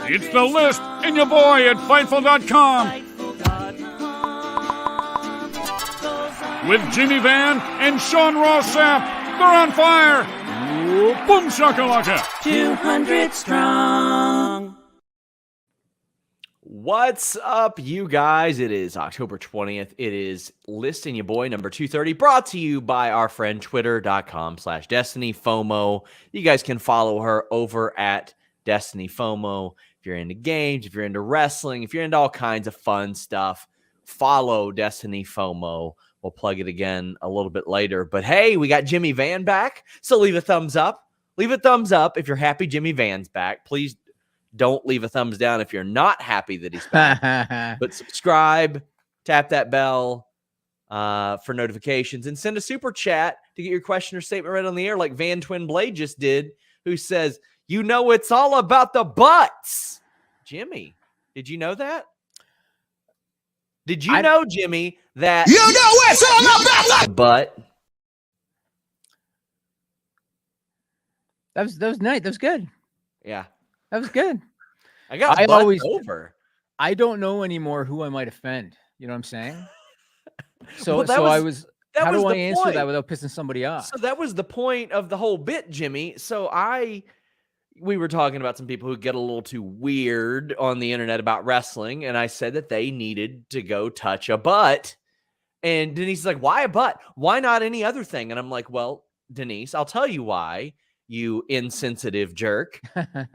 It's The List and your boy at Fightful.com. With Jimmy Van and Sean Ross Sapp. They're on fire. Boom shakalaka. 200 strong. What's up, you guys? It is October 20th. It is List and your boy number 230, brought to you by our friend Twitter.com/Destiny FOMO. You guys can follow her over at Destiny FOMO. If you're into games, if you're into wrestling, if you're into all kinds of fun stuff, follow Destiny FOMO. We'll plug it again a little bit later. But hey, we got Jimmy Van back, so leave a thumbs up. Leave a thumbs up if you're happy Jimmy Van's back. Please don't leave a thumbs down if you're not happy that he's back. But subscribe, tap that bell for notifications, and send a super chat to get your question or statement right on the air like Van Twin Blade just did, who says, you know it's all about the butts. Jimmy, did you know that? Did you know, Jimmy, that you know it's all about the butt? That was nice. That was good. Yeah. That was good. I always over. I don't know anymore who I might offend. You know what I'm saying? So, Well, how do I answer point. that without pissing somebody off? So that was the point of the whole bit, Jimmy. So we were talking about some people who get a little too weird on the internet about wrestling, and I said that they needed to go touch a butt. And Denise is like, why a butt? Why not any other thing? And I'm like, well, Denise, I'll tell you why, you insensitive jerk.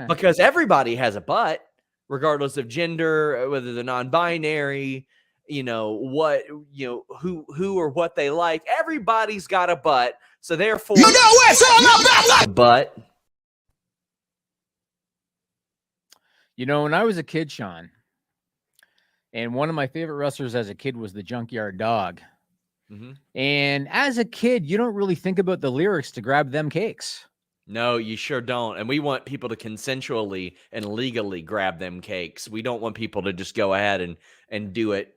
Because everybody has a butt, regardless of gender, whether they're non-binary, who or what they like. Everybody's got a butt. So therefore, you know it's all about the butt. When I was a kid, Sean, and one of my favorite wrestlers as a kid was the Junkyard Dog. Mm-hmm. And as a kid, you don't really think about the lyrics to grab them cakes. No, you sure don't. And we want people to consensually and legally grab them cakes. We don't want people to just go ahead and do it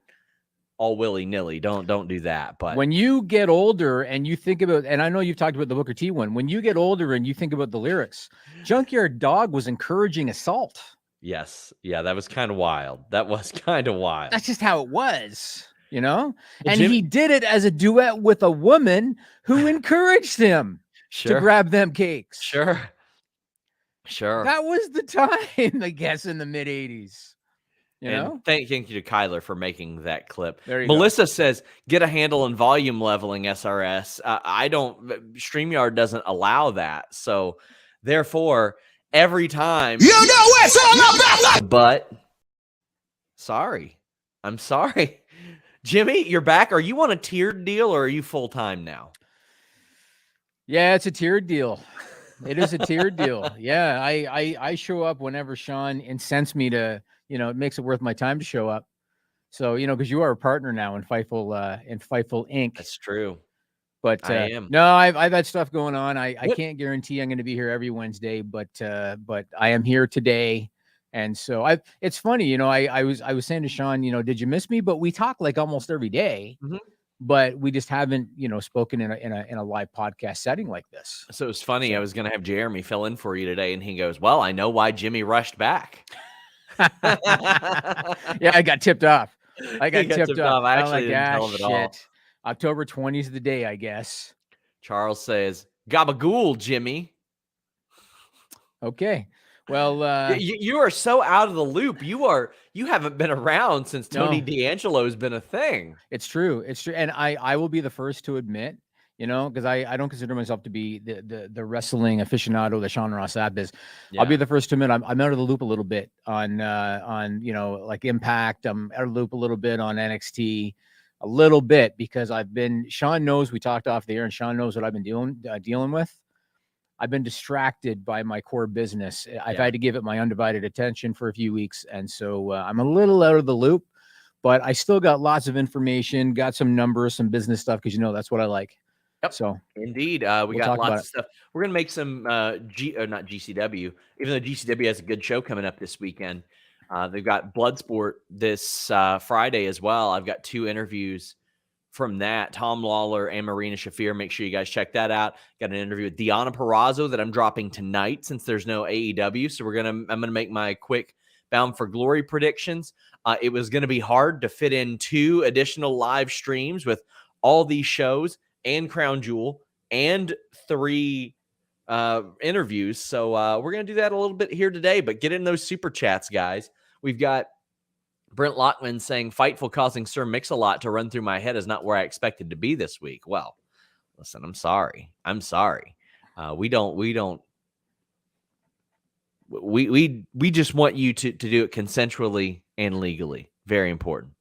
all willy-nilly. Don't do that. But when you get older and you think about, and I know you've talked about the Booker T one, when you get older and you think about the lyrics, Junkyard Dog was encouraging assault. Yes. Yeah, that was kind of wild. That's just how it was, and he did it as a duet with a woman who encouraged him to grab them cakes. Sure. That was the time, I guess, in the mid 80s. Thank you to Kyler for making that clip. Melissa says, get a handle on volume leveling SRS. StreamYard doesn't allow that. So therefore, every time you know it's all about the butt. I'm sorry. Jimmy, you're back. Are you on a tiered deal or are you full-time now? Yeah, it's a tiered deal. It is a tiered deal. Yeah, I show up whenever Sean incents me to, it makes it worth my time to show up. So, because you are a partner now in Fightful Inc. That's true. But I am. No, I've had stuff going on. I can't guarantee I'm going to be here every Wednesday, but I am here today. And so it's funny, I was saying to Sean, did you miss me? But we talk like almost every day. Mm-hmm. But we just haven't, spoken in a live podcast setting like this. So it's funny. I was going to have Jeremy fill in for you today, and he goes, "Well, I know why Jimmy rushed back." Yeah, I got tipped off. I actually didn't tell him at all. October 20th is the day, I guess. Charles says, "Gabagool, Jimmy." Okay. Well, you are so out of the loop. You haven't been around since Tony D'Angelo has been a thing. It's true. And I will be the first to admit, because I don't consider myself to be the wrestling aficionado that Sean Ross Sapp is. Yeah. I'll be the first to admit I'm out of the loop a little bit on like Impact. I'm out of the loop a little bit on NXT, a little bit because Sean knows we talked off the air and Sean knows what I've been dealing with. I've been distracted by my core business. I've had to give it my undivided attention for a few weeks. And so I'm a little out of the loop, but I still got lots of information, got some numbers, some business stuff, because that's what I like. Yep. So indeed, we got lots of stuff. We're gonna make some not GCW, even though GCW has a good show coming up this weekend. They've got Bloodsport this Friday as well. I've got 2 interviews from that. Tom Lawler and Marina Shafir. Make sure you guys check that out. Got an interview with Deonna Purrazzo that I'm dropping tonight since there's no AEW. So I'm gonna make my quick Bound for Glory predictions. It was going to be hard to fit in 2 additional live streams with all these shows and Crown Jewel and 3 interviews. So we're going to do that a little bit here today, but get in those super chats, guys. We've got Brent Lockman saying Fightful causing Sir Mix-a-Lot to run through my head is not where I expected to be this week. Well, listen, I'm sorry. We just want you to do it consensually and legally. Very important.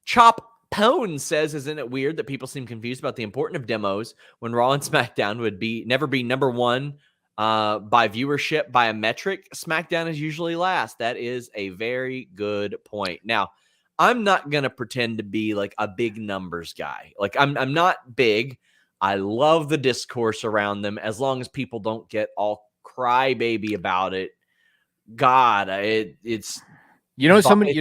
Chop Pone says, isn't it weird that people seem confused about the importance of demos when Raw and SmackDown would never be number 1 by viewership by a metric? SmackDown is usually last. That is a very good point. Now, I'm not going to pretend to be like a big numbers guy. Like I'm not big. I love the discourse around them as long as people don't get all crybaby about it. God, it's somebody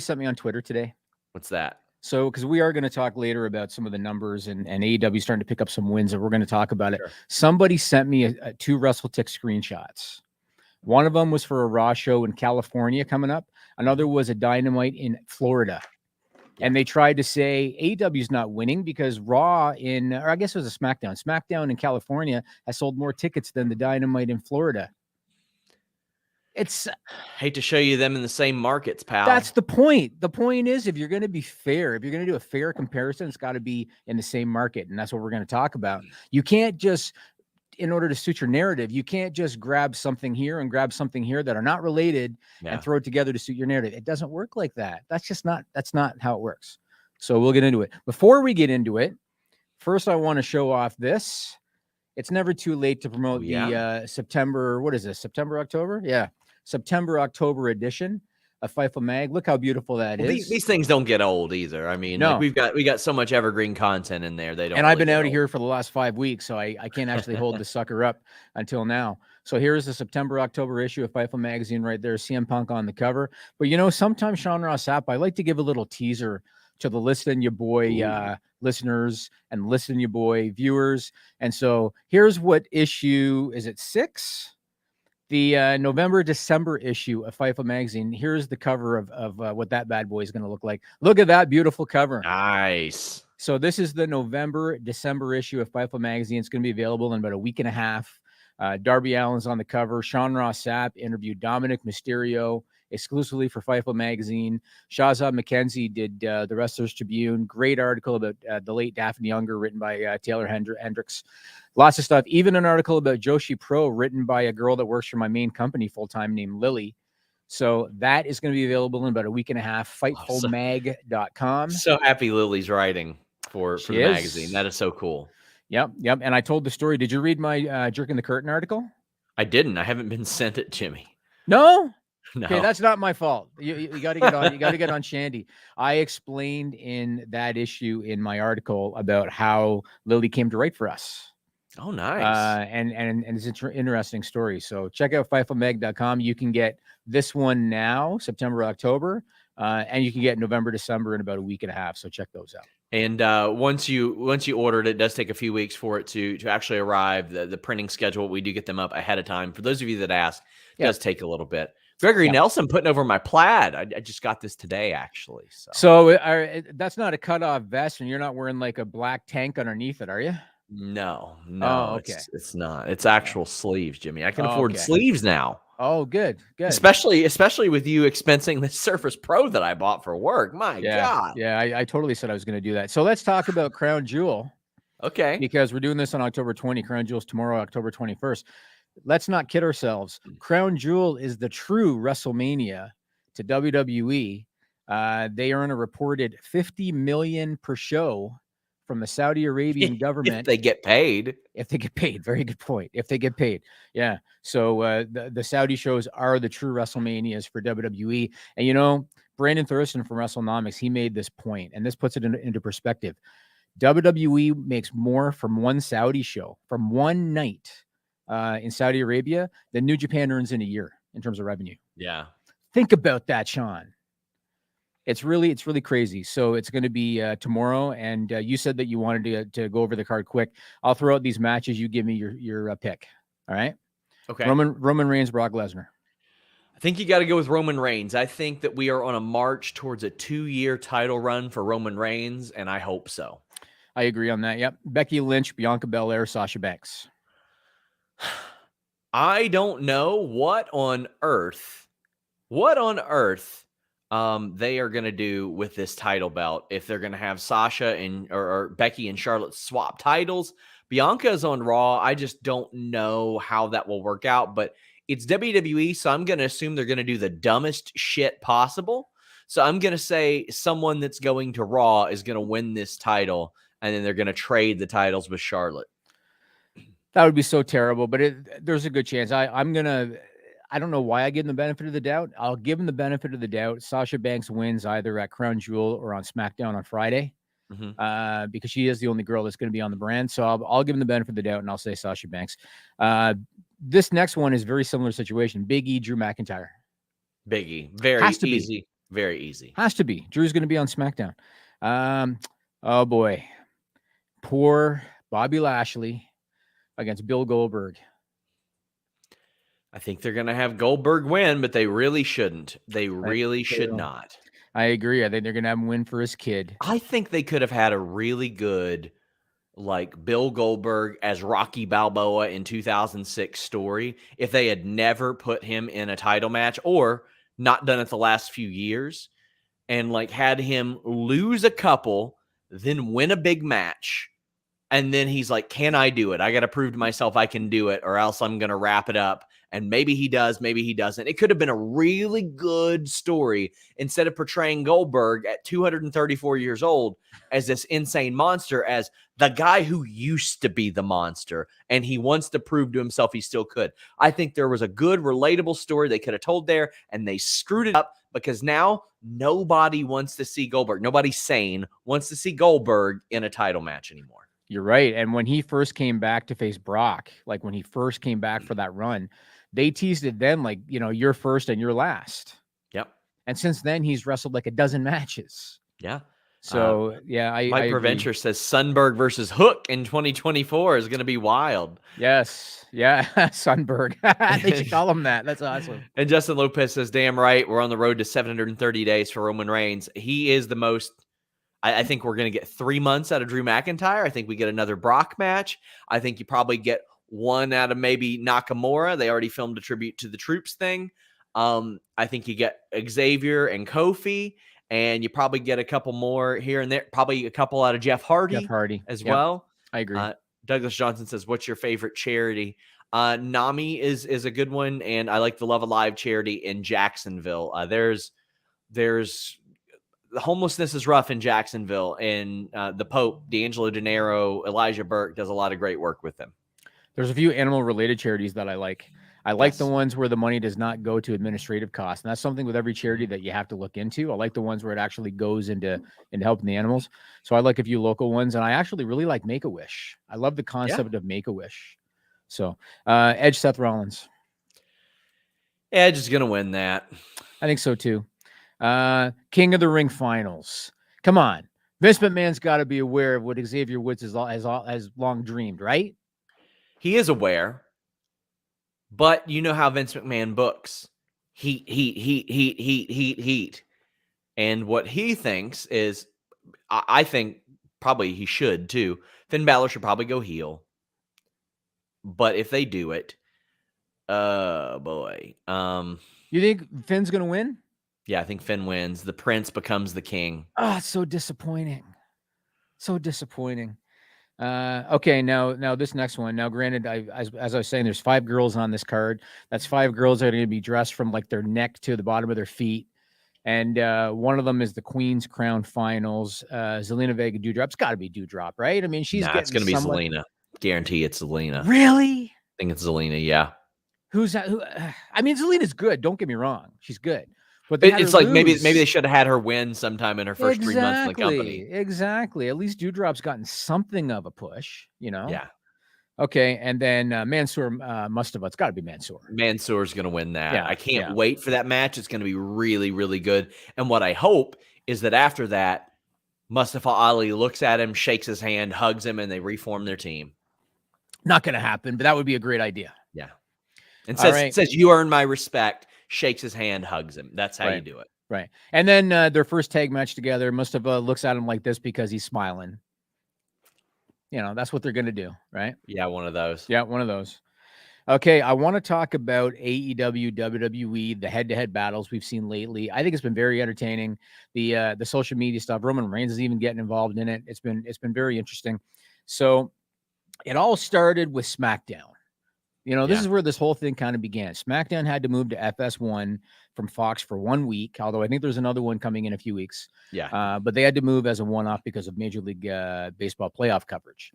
sent me on Twitter today. What's that? So, because we are going to talk later about some of the numbers and AEW starting to pick up some wins, and we're going to talk about it. Somebody sent me 2 WrestleTick screenshots. One of them was for a Raw show in California coming up. Another was a Dynamite in Florida. And they tried to say AEW's not winning because Raw or I guess it was a SmackDown. SmackDown in California has sold more tickets than the Dynamite in Florida. Hate to show you them in the same markets, pal. That's the point. The point is, if you're going to be fair, if you're going to do a fair comparison, it's got to be in the same market. And that's what we're going to talk about. You can't just, in order to suit your narrative, you can't just grab something here and grab something here that are not related and throw it together to suit your narrative. It doesn't work like that. That's not how it works. So we'll get into it. Before we get into it, first I want to show off this. It's never too late to promote the September, what is this? September, October? Yeah. September, October edition of Fightful Mag. Look how beautiful that is. These things don't get old either. I mean, no. Like we got so much evergreen content in there. They don't. And I've been out of here for the last 5 weeks, so I can't actually hold the sucker up until now. So here's the September, October issue of Fightful Magazine right there. CM Punk on the cover. But sometimes Sean Ross Sapp, I like to give a little teaser to the Listen Ya Boy listeners and Listen Ya Boy viewers. And so here's what issue, is it 6? The November-December issue of Fightful Magazine. Here's the cover of what that bad boy is going to look like. Look at that beautiful cover. Nice. So this is the November-December issue of Fightful Magazine. It's going to be available in about a week and a half. Darby Allin's on the cover. Sean Ross Sapp interviewed Dominic Mysterio exclusively for Fightful Magazine. Shazza McKenzie did the Wrestlers Tribune. Great article about the late Daphne Younger written by Taylor Hendricks. Lots of stuff. Even an article about Joshi Pro written by a girl that works for my main company full-time named Lily. So that is going to be available in about a week and a half. Fightfulmag.com. So happy Lily's writing for the magazine. That is so cool. Yep. And I told the story. Did you read my Jerking the Curtain article? I didn't. I haven't been sent it, Jimmy. No? No. Okay, that's not my fault. You got to get on. You got to get on Shandy. I explained in that issue in my article about how Lily came to write for us. Oh, nice. And it's an interesting story. So check out fightfulmag.com. You can get this one now, September, October, and you can get November, December in about a week and a half. So check those out. And once you order it, it does take a few weeks for it to actually arrive. The printing schedule, we do get them up ahead of time. For those of you that ask, it does take a little bit. Gregory Nelson putting over my plaid. I just got this today, actually. So that's not a cutoff vest, and you're not wearing like a black tank underneath it, are you? No. Oh, okay. It's not. It's actual sleeves, Jimmy. I can afford sleeves now. Oh, good. Especially with you expensing the Surface Pro that I bought for work. My God. Yeah, I totally said I was going to do that. So let's talk about Crown Jewel. Okay. Because we're doing this on October 20. Crown Jewel's tomorrow, October 21st. Let's not kid ourselves. Crown Jewel is the true WrestleMania to WWE. They earn a reported $50 million per show from the Saudi Arabian government. If they get paid. Very good point. If they get paid. Yeah. So the Saudi shows are the true WrestleManias for WWE. And, Brandon Thurston from WrestleNomics, he made this point, and this puts it into perspective. WWE makes more from one Saudi show, from one night in Saudi Arabia, than New Japan earns in a year in terms of revenue. Yeah. Think about that, Sean. It's really crazy. So it's going to be tomorrow, and you said that you wanted to go over the card quick. I'll throw out these matches. You give me your pick. All right. Okay. Roman Reigns, Brock Lesnar. I think you got to go with Roman Reigns. I think that we are on a march towards a 2-year title run for Roman Reigns, and I hope so. I agree on that. Yep. Becky Lynch, Bianca Belair, Sasha Banks. I don't know what on earth they are going to do with this title belt. If they're going to have Sasha and or Becky and Charlotte swap titles. Bianca is on Raw. I just don't know how that will work out, but it's WWE, so I'm going to assume they're going to do the dumbest shit possible. So I'm going to say someone that's going to Raw is going to win this title, and then they're going to trade the titles with Charlotte. That would be so terrible, but there's a good chance. I don't know why I give them the benefit of the doubt. I'll give them the benefit of the doubt. Sasha Banks wins either at Crown Jewel or on SmackDown on Friday, because she is the only girl that's going to be on the brand. So I'll give them the benefit of the doubt, and I'll say Sasha Banks. This next one is very similar situation. Big E, Drew McIntyre. Big E. Very easy. Very easy. Has to be. Drew's going to be on SmackDown. Oh, boy. Poor Bobby Lashley against Bill Goldberg. I think they're going to have Goldberg win, but they really shouldn't. They really should not. I agree. I think they're going to have him win for his kid. I think they could have had a really good, like, Bill Goldberg as Rocky Balboa in 2006 story if they had never put him in a title match or not done it the last few years and, like, had him lose a couple, then win a big match. And then he's like, can I do it? I got to prove to myself I can do it, or else I'm going to wrap it up. And maybe he does, maybe he doesn't. It could have been a really good story instead of portraying Goldberg at 234 years old as this insane monster, as the guy who used to be the monster. And he wants to prove to himself he still could. I think there was a good, relatable story they could have told there, and they screwed it up because now nobody wants to see Goldberg. Nobody sane wants to see Goldberg in a title match anymore. You're right. And when he first came back to face Brock, like when he first came back for that run, they teased it then like, you're first and you're last. Yep. And since then, he's wrestled like a dozen matches. Yeah. So, Mike Preventure says Sunberg versus Hook in 2024 is going to be wild. Yes. Yeah. Sunberg. They should call him that. That's awesome. And Justin Lopez says, damn right, we're on the road to 730 days for Roman Reigns. He is the most... I think we're going to get 3 months out of Drew McIntyre. I think we get another Brock match. I think you probably get one out of maybe Nakamura. They already filmed a tribute to the troops thing. I think you get Xavier and Kofi, and you probably get a couple more here and there. Probably a couple out of Jeff Hardy as well. I agree. Douglas Johnson says, what's your favorite charity? NAMI is a good one, and I like the Love Alive charity in Jacksonville. There's the homelessness is rough in Jacksonville, and the Pope, D'Angelo Dinero, Elijah Burke does a lot of great work with them. There's a few animal-related charities that I like. I like the ones where the money does not go to administrative costs, and that's something with every charity that you have to look into. I like the ones where it actually goes into helping the animals. So I like a few local ones, and I actually really like Make-A-Wish. I love the concept of Make-A-Wish. So Edge, Seth Rollins. Edge is going to win that. I think so too. King of the Ring finals. Come on. Vince McMahon's got to be aware of what Xavier Woods has long dreamed, right? He is aware, but you know how Vince McMahon books. Heat. And what he thinks is, I think probably he should too. Finn Balor should probably go heel. But if they do it, boy. You think Finn's going to win? Yeah, I think Finn wins. The prince becomes the king. Oh, it's so disappointing. So disappointing. Okay, now this next one. Now, granted, as I was saying, there's 5 girls on this card. That's 5 girls that are going to be dressed from like their neck to the bottom of their feet. And one of them is the Queen's Crown Finals. Zelina Vega Doudrop. It's got to be Doudrop, right? I mean, it's going to be Zelina. Guarantee it's Zelina. Really? I think it's Zelina, yeah. Who's that? I mean, Zelina's good. Don't get me wrong. She's good. But it's like maybe they should have had her win sometime in her first 3 months in the company. Exactly. At least Doudrop's gotten something of a push, Yeah. Okay, and then Mansoor Mustafa. It's got to be Mansoor. Mansoor's going to win that. Yeah, I can't wait for that match. It's going to be really, really good. And what I hope is that after that, Mustafa Ali looks at him, shakes his hand, hugs him, and they reform their team. Not going to happen, but that would be a great idea. Yeah. And says, you earn my respect. shakes his hand, hugs him. That's how you do it. Right. And then their first tag match together, Mustafa looks at him like this because he's smiling. You know, that's what they're going to do, right? Yeah, one of those. Yeah, one of those. Okay, I want to talk about AEW, WWE, the head-to-head battles we've seen lately. I think it's been very entertaining. The social media stuff, Roman Reigns is even getting involved in it. It's been very interesting. So it all started with SmackDown. You know, this is where this whole thing kind of began. SmackDown had to move to FS1 from Fox for 1 week, although I think there's another one coming in a few weeks. Yeah. But they had to move as a one-off because of Major League Baseball playoff coverage.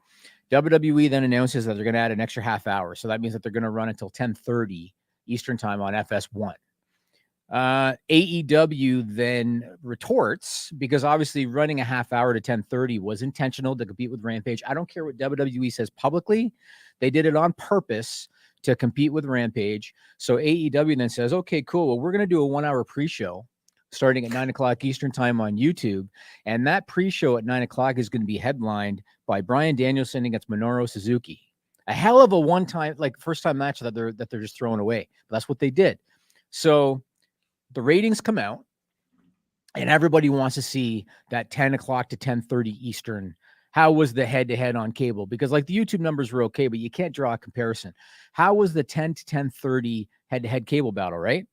WWE then announces that they're going to add an extra half hour. So that means that they're going to run until 10:30 Eastern time on FS1. AEW then retorts because obviously running a half hour to 10:30 was intentional to compete with Rampage. I don't care what WWE says publicly. They did it on purpose to compete with Rampage. So AEW then says, okay, cool. Well, we're going to do a 1 hour pre-show starting at 9 o'clock Eastern time on YouTube. And that pre-show at 9 o'clock is going to be headlined by Bryan Danielson against Minoru Suzuki. A hell of a one-time, like first-time match that they're just throwing away. But that's what they did. So the ratings come out and everybody wants to see that 10 o'clock to 10:30 Eastern. How was the head-to-head on cable? Because like the YouTube numbers were okay, but you can't draw a comparison. How was the 10 to 10:30 head-to-head cable battle, right?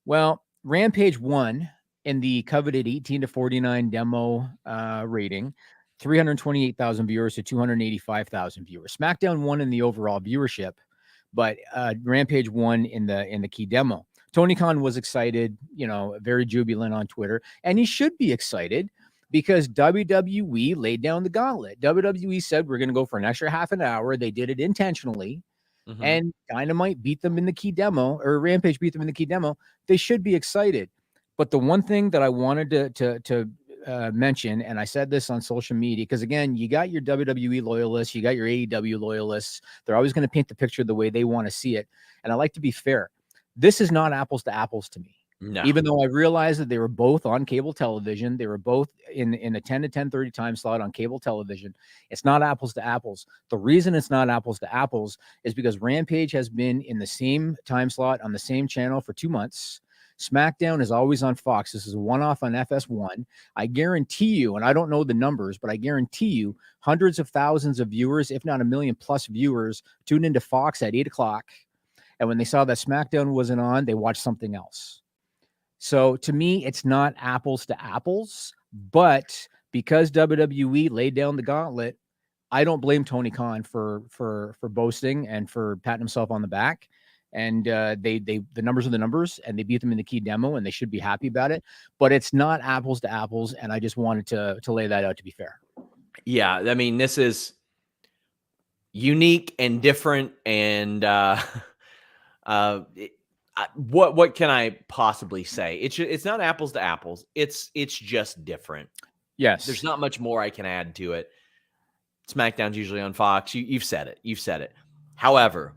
Well, Rampage won in the coveted 18 to 49 demo rating, 328,000 viewers to 285,000 viewers. SmackDown won in the overall viewership, but Rampage won in the key demo. Tony Khan was excited, you know, very jubilant on Twitter, and he should be excited because WWE laid down the gauntlet. WWE said, we're going to go for an extra half an hour. They did it intentionally. And Dynamite beat them in the key demo, or Rampage beat them in the key demo. They should be excited. But the one thing that I wanted to mention, and I said this on social media, because again, you got your WWE loyalists, you got your AEW loyalists. They're always going to paint the picture the way they want to see it. And I like to be fair. This is not apples to apples to me. No. Even though I realized that they were both on cable television, they were both in a 10 to 10:30 time slot on cable television. It's not apples to apples. The reason it's not apples to apples is because Rampage has been in the same time slot on the same channel for 2 months. SmackDown is always on Fox. This is a one-off on FS1. I guarantee you, and I don't know the numbers, but I guarantee you hundreds of thousands of viewers, if not 1 million plus viewers, tuned into Fox at 8 o'clock. And when they saw that SmackDown wasn't on, they watched something else. So to me, it's not apples to apples, but because WWE laid down the gauntlet, I don't blame Tony Khan for boasting and for patting himself on the back. And the numbers are the numbers, and they beat them in the key demo, and they should be happy about it. But it's not apples to apples, and I just wanted to lay that out to be fair. Yeah, I mean, this is unique and different, and what can I possibly say? It's not apples to apples. It's just different. Yes. There's not much more I can add to it. SmackDown's usually on Fox. You've said it. You've said it. However,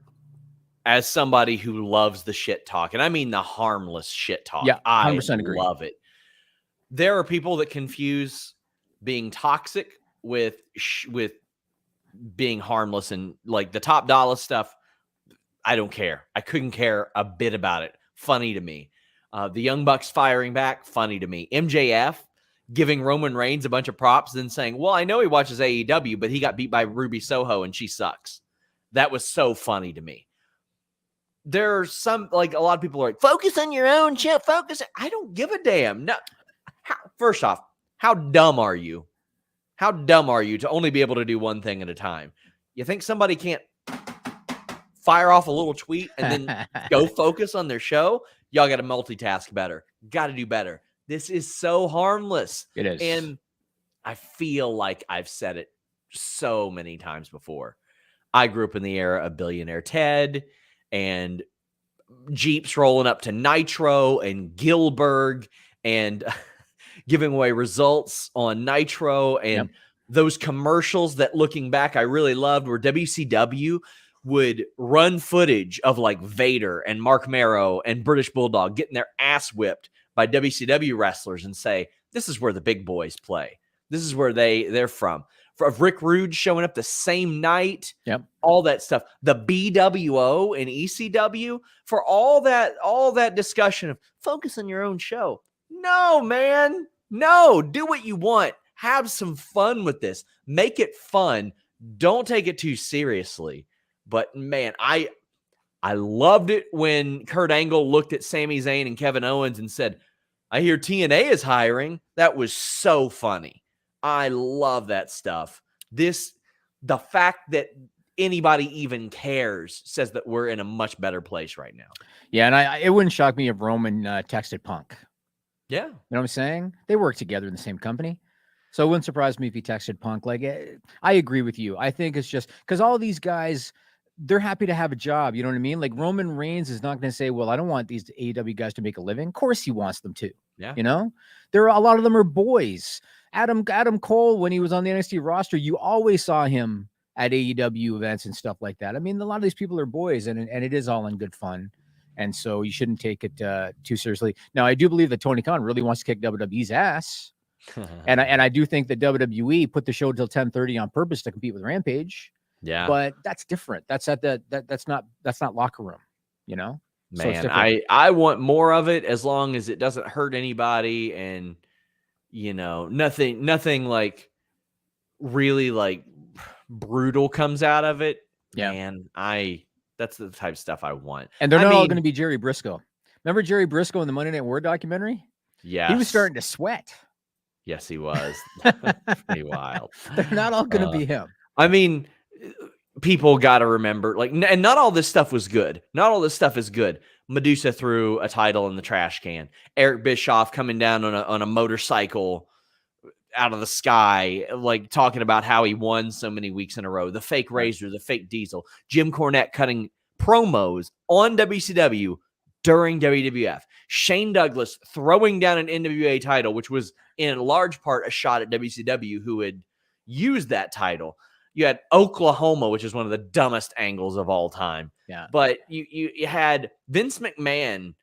as somebody who loves the shit talk, and I mean the harmless shit talk, yeah, 100% I agree. love it. There are people that confuse being toxic with being harmless, and like the Top Dollar stuff. I don't care. I couldn't care a bit about it. Funny to me. The Young Bucks firing back, funny to me. MJF giving Roman Reigns a bunch of props, then saying, well, I know he watches AEW, but he got beat by Ruby Soho and she sucks. That was so funny to me. There's some, like, a lot of people are like, focus on your own shit. Focus. I don't give a damn. No. First off, how dumb are you? How dumb are you to only be able to do one thing at a time? You think somebody can't fire off a little tweet and then go focus on their show? Y'all got to multitask better. Got to do better. This is so harmless. It is. And I feel like I've said it so many times before. I grew up in the era of Billionaire Ted and Jeeps rolling up to Nitro and Gilberg and giving away results on Nitro and those commercials that, looking back, I really loved, where WCW would run footage of like Vader and Mark Marrow and British Bulldog getting their ass whipped by WCW wrestlers and say, this is where the big boys play. This is where they're from. of Rick Rude showing up the same night. Yep. All that stuff. The BWO and ECW, for all that discussion of focus on your own show. No, man. No, do what you want. Have some fun with this. Make it fun. Don't take it too seriously. But man, I loved it when Kurt Angle looked at Sami Zayn and Kevin Owens and said, I hear TNA is hiring. That was so funny. I love that stuff. The fact that anybody even cares says that we're in a much better place right now. Yeah, and it wouldn't shock me if Roman texted Punk. Yeah. You know what I'm saying? They work together in the same company. So it wouldn't surprise me if he texted Punk. Like, I agree with you. I think it's just because all these guys, they're happy to have a job. You know what I mean? Like Roman Reigns is not going to say, well, I don't want these AEW guys to make a living. Of course he wants them to. Yeah. You know, a lot of them are boys. Adam Cole, when he was on the NXT roster, you always saw him at AEW events and stuff like that. I mean, a lot of these people are boys, and it is all in good fun. And so you shouldn't take it too seriously. Now, I do believe that Tony Khan really wants to kick WWE's ass. and I do think that WWE put the show till 10:30 on purpose to compete with Rampage. Yeah. But that's different. That's that's not locker room, you know? Man, so I want more of it as long as it doesn't hurt anybody and nothing like really like brutal comes out of it. Yeah. Man, that's the type of stuff I want. And they're not all going to be Jerry Briscoe. Remember Jerry Briscoe in the Monday Night War documentary? Yeah. He was starting to sweat. Yes, he was. Pretty wild. They're not all going to be him. I mean, people got to remember, like, and not all this stuff was good. Not all this stuff is good. Medusa threw a title in the trash can. Eric Bischoff coming down on a motorcycle out of the sky, like talking about how he won so many weeks in a row. The fake Razor, the fake Diesel. Jim Cornette cutting promos on WCW during WWF. Shane Douglas throwing down an NWA title, which was in large part a shot at WCW, who had used that title. You had Oklahoma, which is one of the dumbest angles of all time. Yeah. But you had Vince McMahon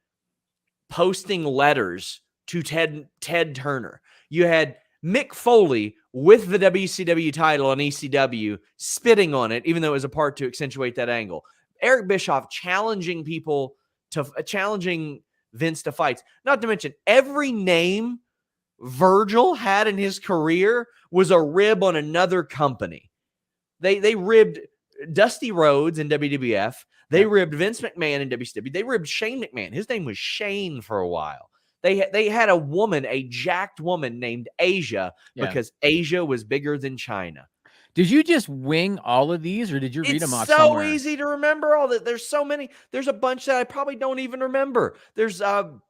posting letters to Ted Turner. You had Mick Foley with the WCW title on ECW spitting on it, even though it was a part to accentuate that angle. Eric Bischoff challenging Vince to fights. Not to mention every name Virgil had in his career was a rib on another company. They ribbed Dusty Rhodes in WWF. They ribbed Vince McMahon in WCW. They ribbed Shane McMahon. His name was Shane for a while. They had a jacked woman named Asia because Asia was bigger than China. Did you just wing all of these, or did you read them off It's somewhere? so easy to remember all that. There's so many. There's a bunch that I probably don't even remember. There's Akeem,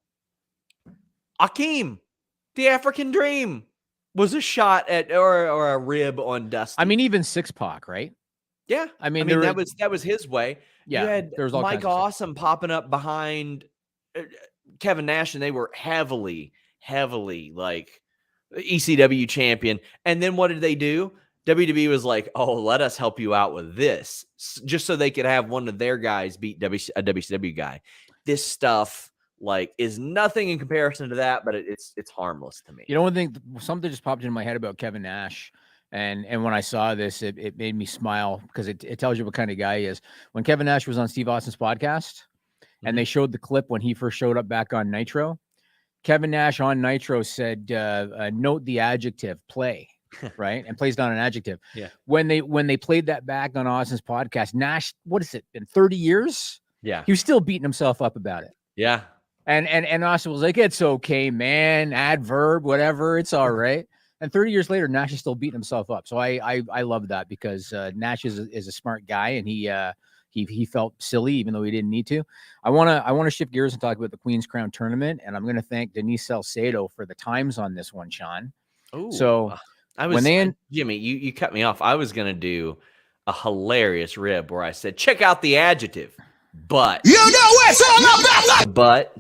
the African Dream, was a shot at or a rib on Dusty. I mean, even Six Pac, right? Yeah. I mean that was his way. Yeah. You had there was all Mike Awesome popping up behind Kevin Nash, and they were heavily like ECW champion. And then what did they do? WWE was like, oh, let us help you out with this, just so they could have one of their guys beat a WCW guy. This stuff is nothing in comparison to that, but it's harmless to me. You know, one thing, something just popped into my head about Kevin Nash. And when I saw this, it made me smile because it tells you what kind of guy he is. When Kevin Nash was on Steve Austin's podcast and they showed the clip when he first showed up back on Nitro, Kevin Nash on Nitro said, note the adjective play, right? And plays down an adjective. Yeah. When they played that back on Austin's podcast, Nash, what is it, been 30 years? Yeah. He was still beating himself up about it. Yeah. And Austin was like, it's okay, man, adverb, whatever, it's all right. And 30 years later, Nash is still beating himself up. So I love that because Nash is a smart guy, and he felt silly even though he didn't need to. I want to shift gears and talk about the Queen's Crown tournament, and I'm going to thank Denise Salcedo for the times on this one, Sean. Oh, so Jimmy, you cut me off. I was going to do a hilarious rib where I said, check out the adjective, but you know it's all about but.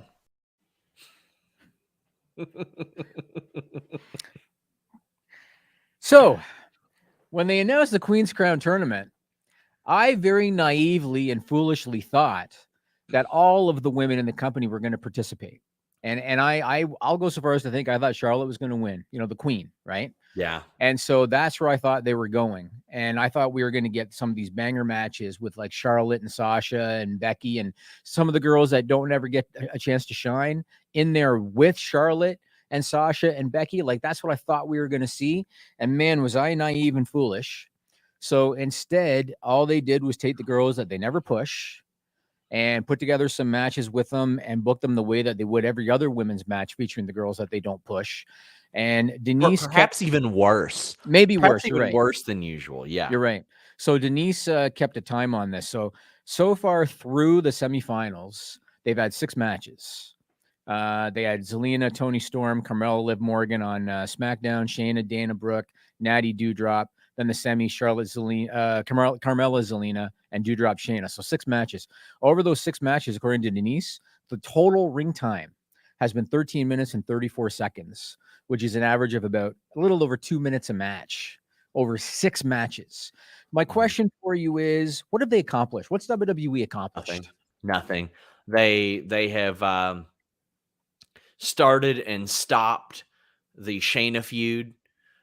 So, when they announced the Queen's Crown tournament, I very naively and foolishly thought that all of the women in the company were going to participate. And I'll go so far as to think I thought Charlotte was going to win, the Queen, right? Yeah. And so that's where I thought they were going. And I thought we were going to get some of these banger matches with like Charlotte and Sasha and Becky and some of the girls that don't ever get a chance to shine in there with Charlotte and Sasha and Becky. Like, that's what I thought we were going to see. And man, was I naive and foolish. So instead, all they did was take the girls that they never push and put together some matches with them and book them the way that they would every other women's match featuring the girls that they don't push. And Denise perhaps even worse. Maybe perhaps worse. Even You're right. worse than usual. Yeah. You're right. So Denise kept a time on this. So far through the semifinals, they've had 6 matches. They had Zelina, Toni Storm, Carmella, Liv Morgan on SmackDown, Shayna, Dana Brooke, Natty Doudrop. Then the semi, Charlotte, Zelina, Carmella, Zelina, and Doudrop, Shayna. So 6 matches. Over those 6 matches, according to Denise, the total ring time has been 13 minutes and 34 seconds, which is an average of about a little over 2 minutes a match over 6 matches. My question for you is, what have they accomplished? What's WWE accomplished? Nothing. They have started and stopped the Shayna feud.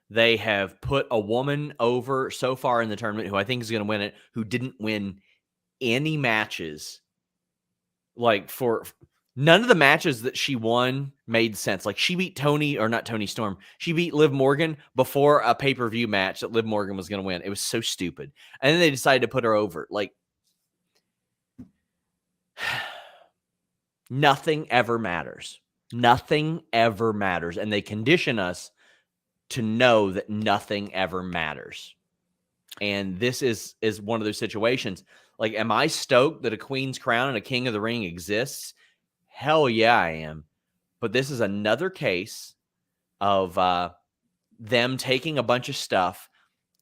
They have put a woman over so far in the tournament who I think is going to win it, who didn't win any matches. Like, for none of the matches that she won made sense. Like, she beat not Toni Storm. She beat Liv Morgan before a pay-per-view match that Liv Morgan was going to win. It was so stupid. And then they decided to put her over. Like, nothing ever matters. Nothing ever matters. And they condition us to know that nothing ever matters. And this is one of those situations. Like, am I stoked that a Queen's Crown and a King of the Ring exists? Hell yeah, I am. But this is another case of them taking a bunch of stuff.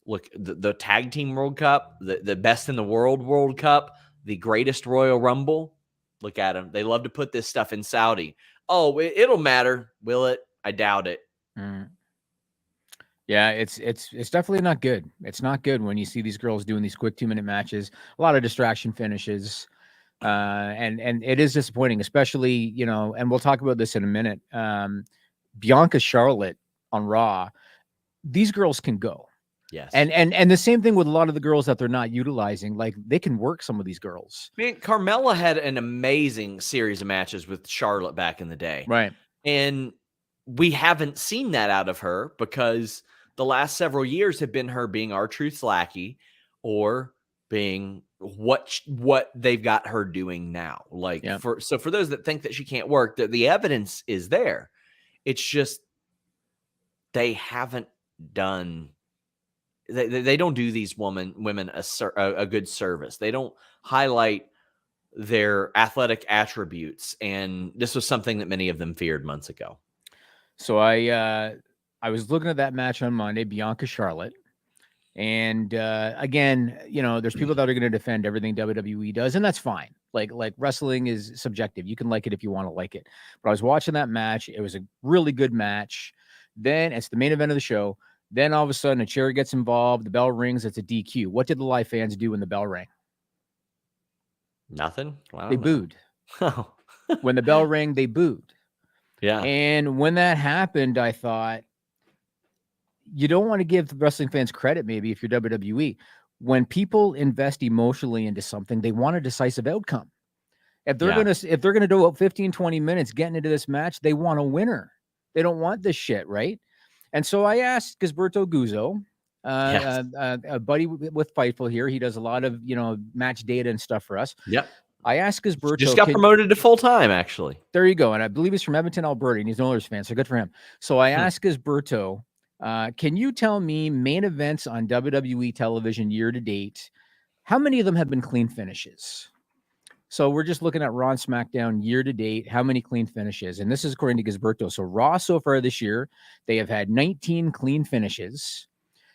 Look, the Tag Team World Cup, the Best in the World Cup, the Greatest Royal Rumble. Look at them. They love to put this stuff in Saudi. Oh, it'll matter. Will it? I doubt it. Yeah, it's definitely not good. It's not good when you see these girls doing these quick 2-minute matches, a lot of distraction finishes. And it is disappointing, especially, and we'll talk about this in a minute. Bianca Charlotte on Raw, these girls can go. Yes. And the same thing with a lot of the girls that they're not utilizing. Like, they can work some of these girls. Man, Carmella had an amazing series of matches with Charlotte back in the day. Right. And we haven't seen that out of her because the last several years have been her being R-Truth's lackey or being what they've got her doing now. Like, for those that think that she can't work, the evidence is there. It's just they haven't done. They don't do these women a good service. They don't highlight their athletic attributes, and this was something that many of them feared months ago. So I was looking at that match on Monday, Bianca Charlotte. And again, there's people that are going to defend everything WWE does, and that's fine. Like wrestling is subjective. You can like it if you want to like it. But I was watching that match. It was a really good match. Then it's the main event of the show. Then all of a sudden a chair gets involved. The bell rings. It's a DQ. What did the live fans do when the bell rang? Nothing. They booed. When the bell rang, they booed. Yeah. And when that happened, I thought, you don't want to give the wrestling fans credit, maybe, if you're WWE. When people invest emotionally into something, they want a decisive outcome. If they're gonna do 15, 20 minutes getting into this match, they want a winner. They don't want this shit, right? And so I asked Gisberto Guzzo, a buddy with Fightful here. He does a lot of match data and stuff for us. Yep. I asked Gisberto. Just got promoted to full time, actually. There you go. And I believe he's from Edmonton, Alberta, and he's an Oilers fan, so good for him. So I asked Gisberto, can you tell me main events on WWE television year to date, how many of them have been clean finishes? So we're just looking at Raw and SmackDown year to date, how many clean finishes? And this is according to Gisberto. So Raw so far this year, they have had 19 clean finishes.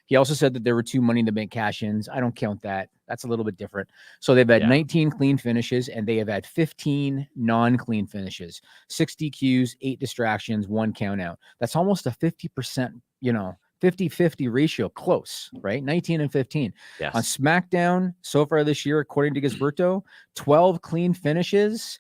He also said that there were 2 Money in the Bank cash-ins. I don't count that. That's a little bit different. So they've had 19 clean finishes, and they have had 15 non-clean finishes, 6 DQs, 8 distractions, 1 count out. That's almost a 50%, 50-50 ratio, close, right? 19 and 15. Yes. On SmackDown so far this year, according to Gisberto, 12 clean finishes,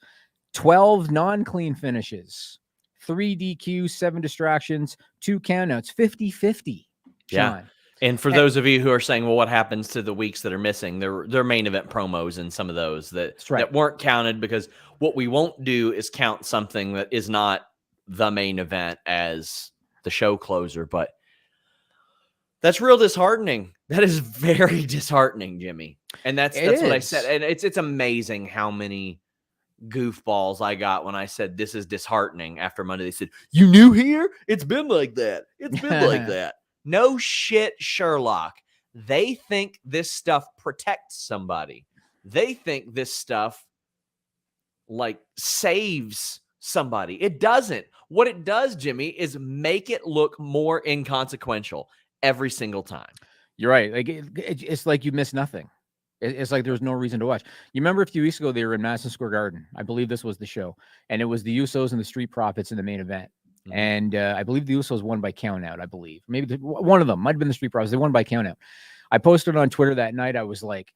12 non-clean finishes, 3 DQs, 7 distractions, 2 countouts, 50-50. Yeah. Sean. And for those of you who are saying, well, what happens to the weeks that are missing? Their main event promos and some of those that weren't counted, because what we won't do is count something that is not the main event as the show closer. But that's real disheartening. That is very disheartening, Jimmy. And that's what I said. And it's amazing how many goofballs I got when I said this is disheartening after Monday. They said, "You new here? It's been like that. It's been like that." No shit, Sherlock. They think this stuff protects somebody. They think this stuff like saves somebody. It doesn't. What it does, Jimmy, is make it look more inconsequential every single time. You're right. Like it's like you miss nothing. It's like there's no reason to watch. You remember a few weeks ago they were in Madison Square Garden. I believe this was the show, and it was the Usos and the Street Profits in the main event. Mm-hmm. And I believe the Usos won by countout. I believe maybe one of them might have been the Street Profits. They won by countout. I posted on Twitter that night. I was like,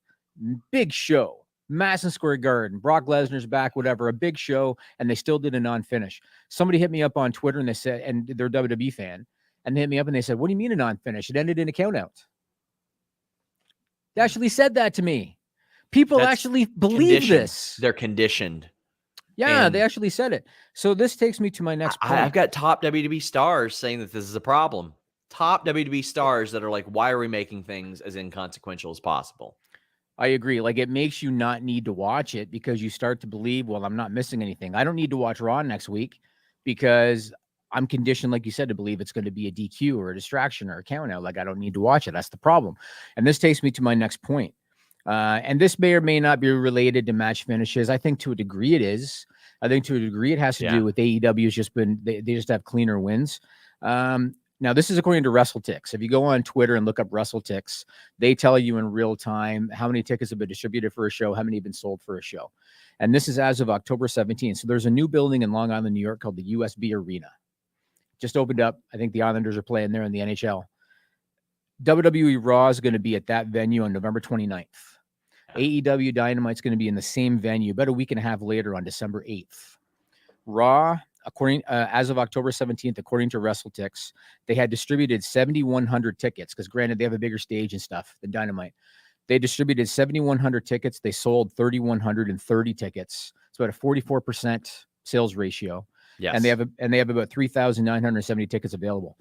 big show, Madison Square Garden, Brock Lesnar's back, whatever, a big show, and they still did a non-finish. Somebody hit me up on Twitter and they said, and they're a WWE fan, and they hit me up and they said, "What do you mean a non-finish? It ended in a countout." They actually said that to me. People actually believe this. They're conditioned. Yeah, and they actually said it. So this takes me to my next point. I've got top WWE stars saying that this is a problem. Top WWE stars that are like, why are we making things as inconsequential as possible? I agree. Like, it makes you not need to watch it because you start to believe, well, I'm not missing anything. I don't need to watch Raw next week because I'm conditioned, like you said, to believe it's going to be a DQ or a distraction or a count out. Like, I don't need to watch it. That's the problem. And this takes me to my next point. And this may or may not be related to match finishes. I think to a degree it is. I think to a degree it has to do with AEW's just been, they just have cleaner wins. Now, this is according to WrestleTix. If you go on Twitter and look up WrestleTix, they tell you in real time how many tickets have been distributed for a show, how many have been sold for a show. And this is as of October 17th. So there's a new building in Long Island, New York called the USB Arena. Just opened up. I think the Islanders are playing there in the NHL. WWE Raw is going to be at that venue on November 29th. AEW Dynamite's going to be in the same venue about a week and a half later on December 8th. Raw, according as of October 17th, according to WrestleTix, they had distributed 7,100 tickets because, granted, they have a bigger stage and stuff than Dynamite. They distributed 7,100 tickets. They sold 3,130 tickets. It's about a 44% sales ratio. Yes. And they have about 3,970 tickets available.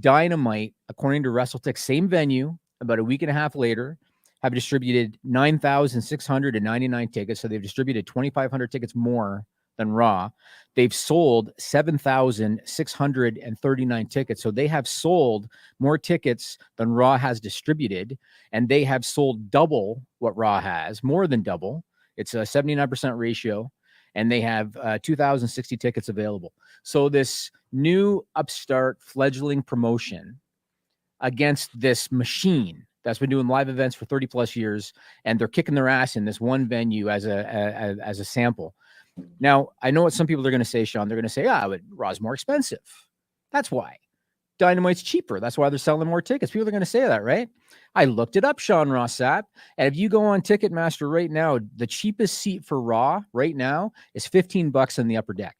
Dynamite, according to WrestleTix, same venue, about a week and a half later, have distributed 9,699 tickets. So they've distributed 2,500 tickets more than Raw. They've sold 7,639 tickets. So they have sold more tickets than Raw has distributed, and they have sold double what Raw has, more than double. It's a 79% ratio, and they have 2,060 tickets available. So this new upstart fledgling promotion against this machine that's been doing live events for 30 plus years, and they're kicking their ass in this one venue as a sample. Now, I know what some people are going to say, Sean. They're going to say, but Raw's more expensive. That's why. Dynamite's cheaper. That's why they're selling more tickets. People are going to say that, right? I looked it up, Sean Ross Sapp. And if you go on Ticketmaster right now, the cheapest seat for Raw right now is $15 in the upper deck.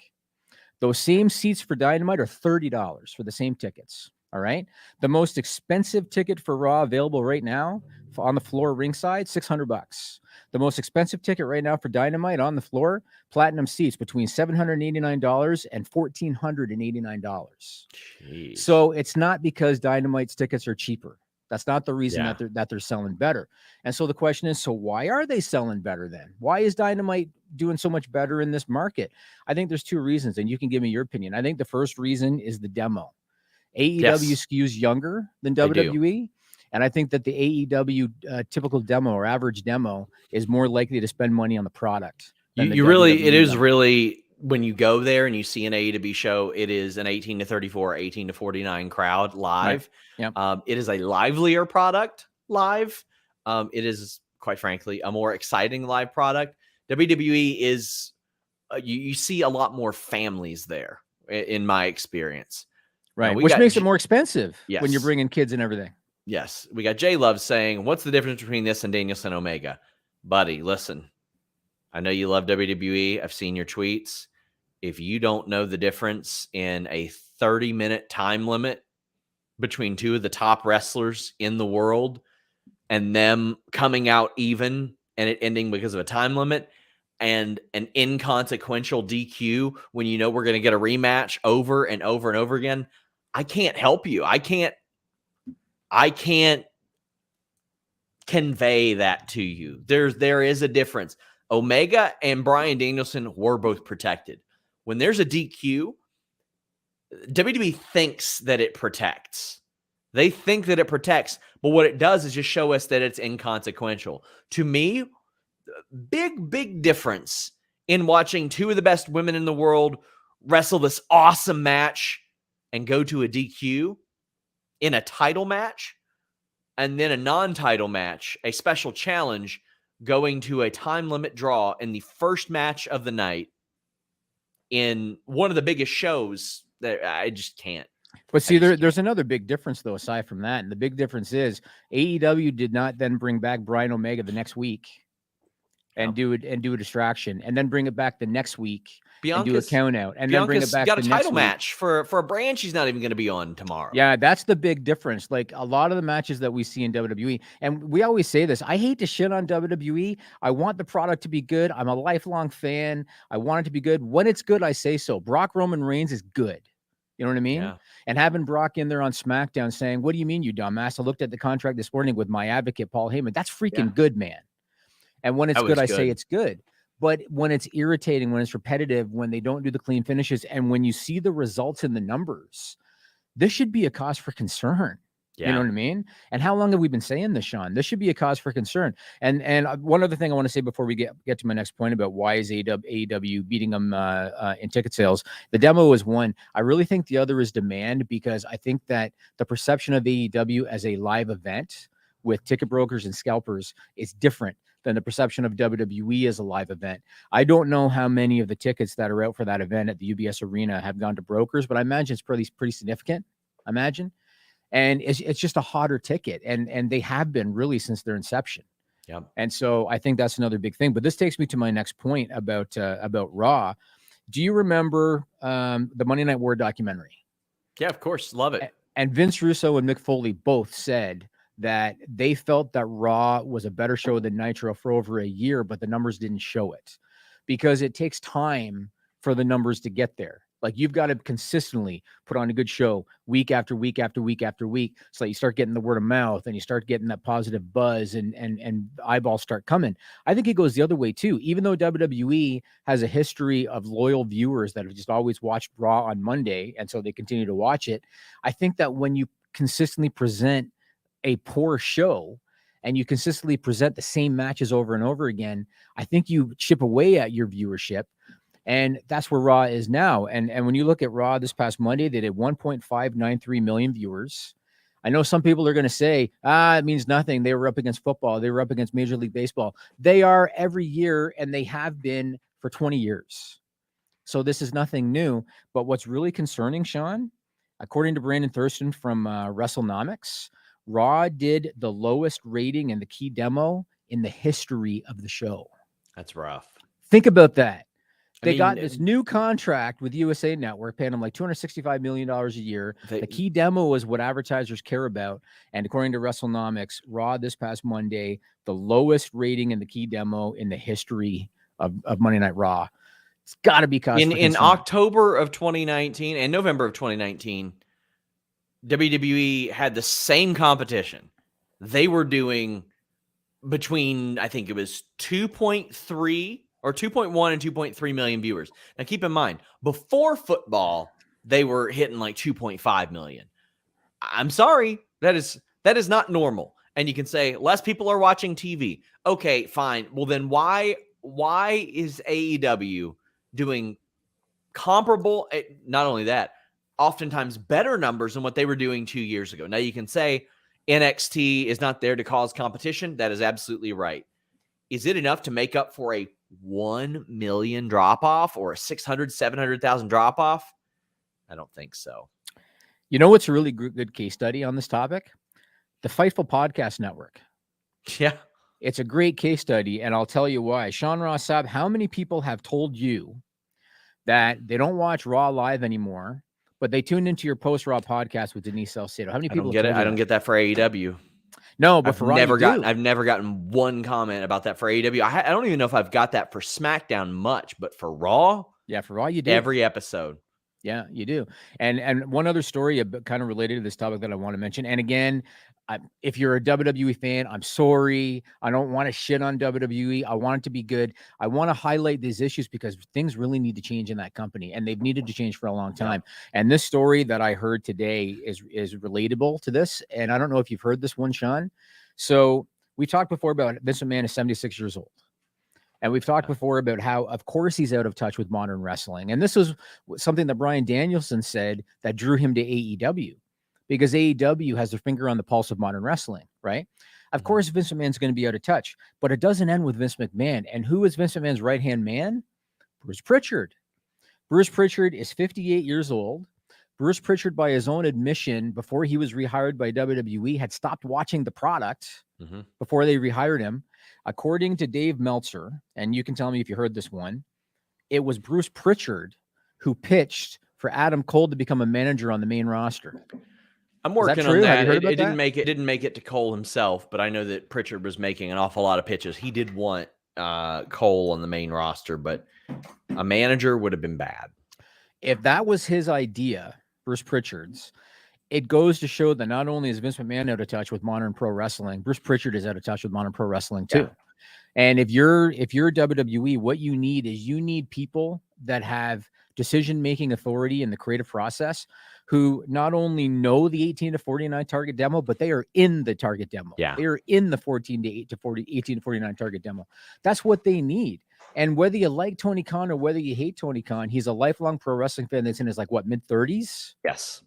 Those same seats for Dynamite are $30 for the same tickets. All right. The most expensive ticket for Raw available right now on the floor ringside, $600. The most expensive ticket right now for Dynamite on the floor, platinum seats, between $789 and $1,489. Jeez. So it's not because Dynamite's tickets are cheaper. That's not the reason that they're selling better. And so the question is, so why are they selling better then? Why is Dynamite doing so much better in this market? I think there's two reasons, and you can give me your opinion. I think the first reason is the demo. AEW skews younger than WWE. And I think that the AEW typical demo or average demo is more likely to spend money on the product. It is really, when you go there and you see an AEW show, it is an 18 to 34, 18 to 49 crowd live. Right. Yep. It is a livelier product live. It is, quite frankly, a more exciting live product. WWE is, you see a lot more families there, in my experience. Right, which makes it more expensive when you're bringing kids and everything. Yes, we got J Love saying, what's the difference between this and Danielson Omega? Buddy, listen, I know you love WWE. I've seen your tweets. If you don't know the difference in a 30-minute time limit between two of the top wrestlers in the world and them coming out even and it ending because of a time limit and an inconsequential DQ when you know we're going to get a rematch over and over and over again, I can't help you. I can't convey that to you. There is a difference. Omega and Bryan Danielson were both protected. When there's a DQ, WWE thinks that it protects. They think that it protects, but what it does is just show us that it's inconsequential. To me, big difference in watching two of the best women in the world wrestle this awesome match and go to a DQ in a title match, and then a non-title match, a special challenge, going to a time limit draw in the first match of the night in one of the biggest shows that I just can't. But see, there's another big difference, though, aside from that. And the big difference is AEW did not then bring back Brian Omega the next week and do a distraction, and then bring it back the next week and do a count out, and then bring it back. Got a title match for a brand she's not even going to be on tomorrow. Yeah, that's the big difference. Like a lot of the matches that we see in WWE, and we always say this, I hate to shit on WWE. I want the product to be good. I'm a lifelong fan. I want it to be good. When it's good, I say so. Brock Roman Reigns is good. You know what I mean? Yeah. And having Brock in there on SmackDown saying, "What do you mean, you dumbass? I looked at the contract this morning with my advocate, Paul Heyman." That's freaking good, man. And when it's good, I say it's good. But when it's irritating, when it's repetitive, when they don't do the clean finishes, and when you see the results in the numbers, this should be a cause for concern. Yeah. You know what I mean? And how long have we been saying this, Sean? This should be a cause for concern. And one other thing I want to say before we get to my next point about why is AEW beating them in ticket sales. The demo is one. I really think the other is demand, because I think that the perception of AEW as a live event with ticket brokers and scalpers is different than the perception of WWE as a live event. I don't know how many of the tickets that are out for that event at the UBS Arena have gone to brokers, but I imagine it's pretty significant. I imagine. And it's just a hotter ticket. And they have been really since their inception. Yeah. And so I think that's another big thing. But this takes me to my next point about Raw. Do you remember the Monday Night War documentary? Yeah, of course. Love it. And Vince Russo and Mick Foley both said that they felt that Raw was a better show than Nitro for over a year, but the numbers didn't show it because it takes time for the numbers to get there. Like you've got to consistently put on a good show week after week after week after week, so that you start getting the word of mouth and you start getting that positive buzz and eyeballs start coming. I think it goes the other way too. Even though WWE has a history of loyal viewers that have just always watched Raw on Monday, and so they continue to watch it, I think that when you consistently present a poor show and you consistently present the same matches over and over again, I think you chip away at your viewership. And that's where Raw is now. And when you look at Raw this past Monday, they did 1.593 million viewers. I know some people are going to say, it means nothing. They were up against football. They were up against Major League Baseball. They are every year, and they have been for 20 years. So this is nothing new. But what's really concerning, Sean, according to Brandon Thurston from WrestleNomics, Raw did the lowest rating in the key demo in the history of the show. That's rough. Think about that. They got this new contract with USA Network, paying them like $265 million a year. The key demo is what advertisers care about. And according to WrestleNomics, Raw this past Monday, the lowest rating in the key demo in the history of Monday Night Raw. It's got to be in October of 2019 and November of 2019, WWE had the same competition. They were doing between, I think it was 2.3 or 2.1 and 2.3 million viewers. Now, keep in mind, before football, they were hitting like 2.5 million. I'm sorry. That is not normal. And you can say less people are watching TV. Okay, fine. Well, then why is AEW doing comparable, not only that, oftentimes better numbers than what they were doing 2 years ago? Now, you can say NXT is not there to cause competition. That is absolutely right. Is it enough to make up for a 1 million drop-off or a 600, 700,000 drop-off? I don't think so. You know what's a really good case study on this topic? The Fightful Podcast Network. Yeah. It's a great case study, and I'll tell you why. Sean Ross Sapp, how many people have told you that they don't watch Raw live anymore But they tuned into your post-Raw podcast with Denise Salcedo. How many I people don't get have it. told I you don't that? get that for AEW. No, but for Raw, you do. I've never gotten one comment about that for AEW. I don't even know if I've got that for SmackDown much, but for Raw, yeah, for Raw, you do. every episode. Yeah, you do. And one other story kind of related to this topic that I want to mention. And again, if you're a WWE fan, I'm sorry. I don't want to shit on WWE. I want it to be good. I want to highlight these issues because things really need to change in that company, and they've needed to change for a long time. Yeah. And this story that I heard today is relatable to this. And I don't know if you've heard this one, Sean. So we talked before about Vince McMahon is 76 years old. And we've talked before about how, of course, he's out of touch with modern wrestling. And this was something that Bryan Danielson said that drew him to AEW, because AEW has their finger on the pulse of modern wrestling, right? Of course, Vince McMahon's going to be out of touch, but it doesn't end with Vince McMahon. And who is Vince McMahon's right-hand man? Bruce Pritchard. Bruce Pritchard is 58 years old. Bruce Pritchard, by his own admission, before he was rehired by WWE, had stopped watching the product before they rehired him. According to Dave Meltzer, and you can tell me if you heard this one, it was Bruce Pritchard who pitched for Adam Cole to become a manager on the main roster. I'm working on that. It didn't make it to Cole himself, but I know that Pritchard was making an awful lot of pitches. He did want Cole on the main roster, but a manager would have been bad. If that was his idea, Bruce Pritchard's, it goes to show that not only is Vince McMahon out of touch with modern pro wrestling, Bruce Pritchard is out of touch with modern pro wrestling too. Yeah. And if you're WWE, what you need is people that have decision-making authority in the creative process, who not only know the 18 to 49 target demo, but they are in the target demo. Yeah. They are in the 18 to 49 target demo. That's what they need. And whether you like Tony Khan or whether you hate Tony Khan, he's a lifelong pro wrestling fan that's in his mid-30s. Yes.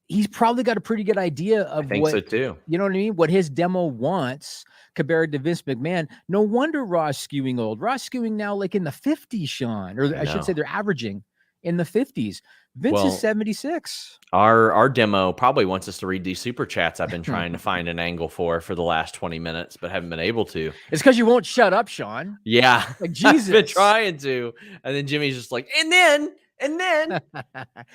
He's probably got a pretty good idea of what, so too. You know what I mean? What his demo wants compared to Vince McMahon. No wonder Ross skewing old. Ross skewing now like in the 50s, Sean, or I should say they're averaging in the 50s. Vince is 76. Our demo probably wants us to read these super chats I've been trying to find an angle for the last 20 minutes, but haven't been able to. It's because you won't shut up, Sean. Yeah. Like, Jesus. I've been trying to. And then Jimmy's just like, and then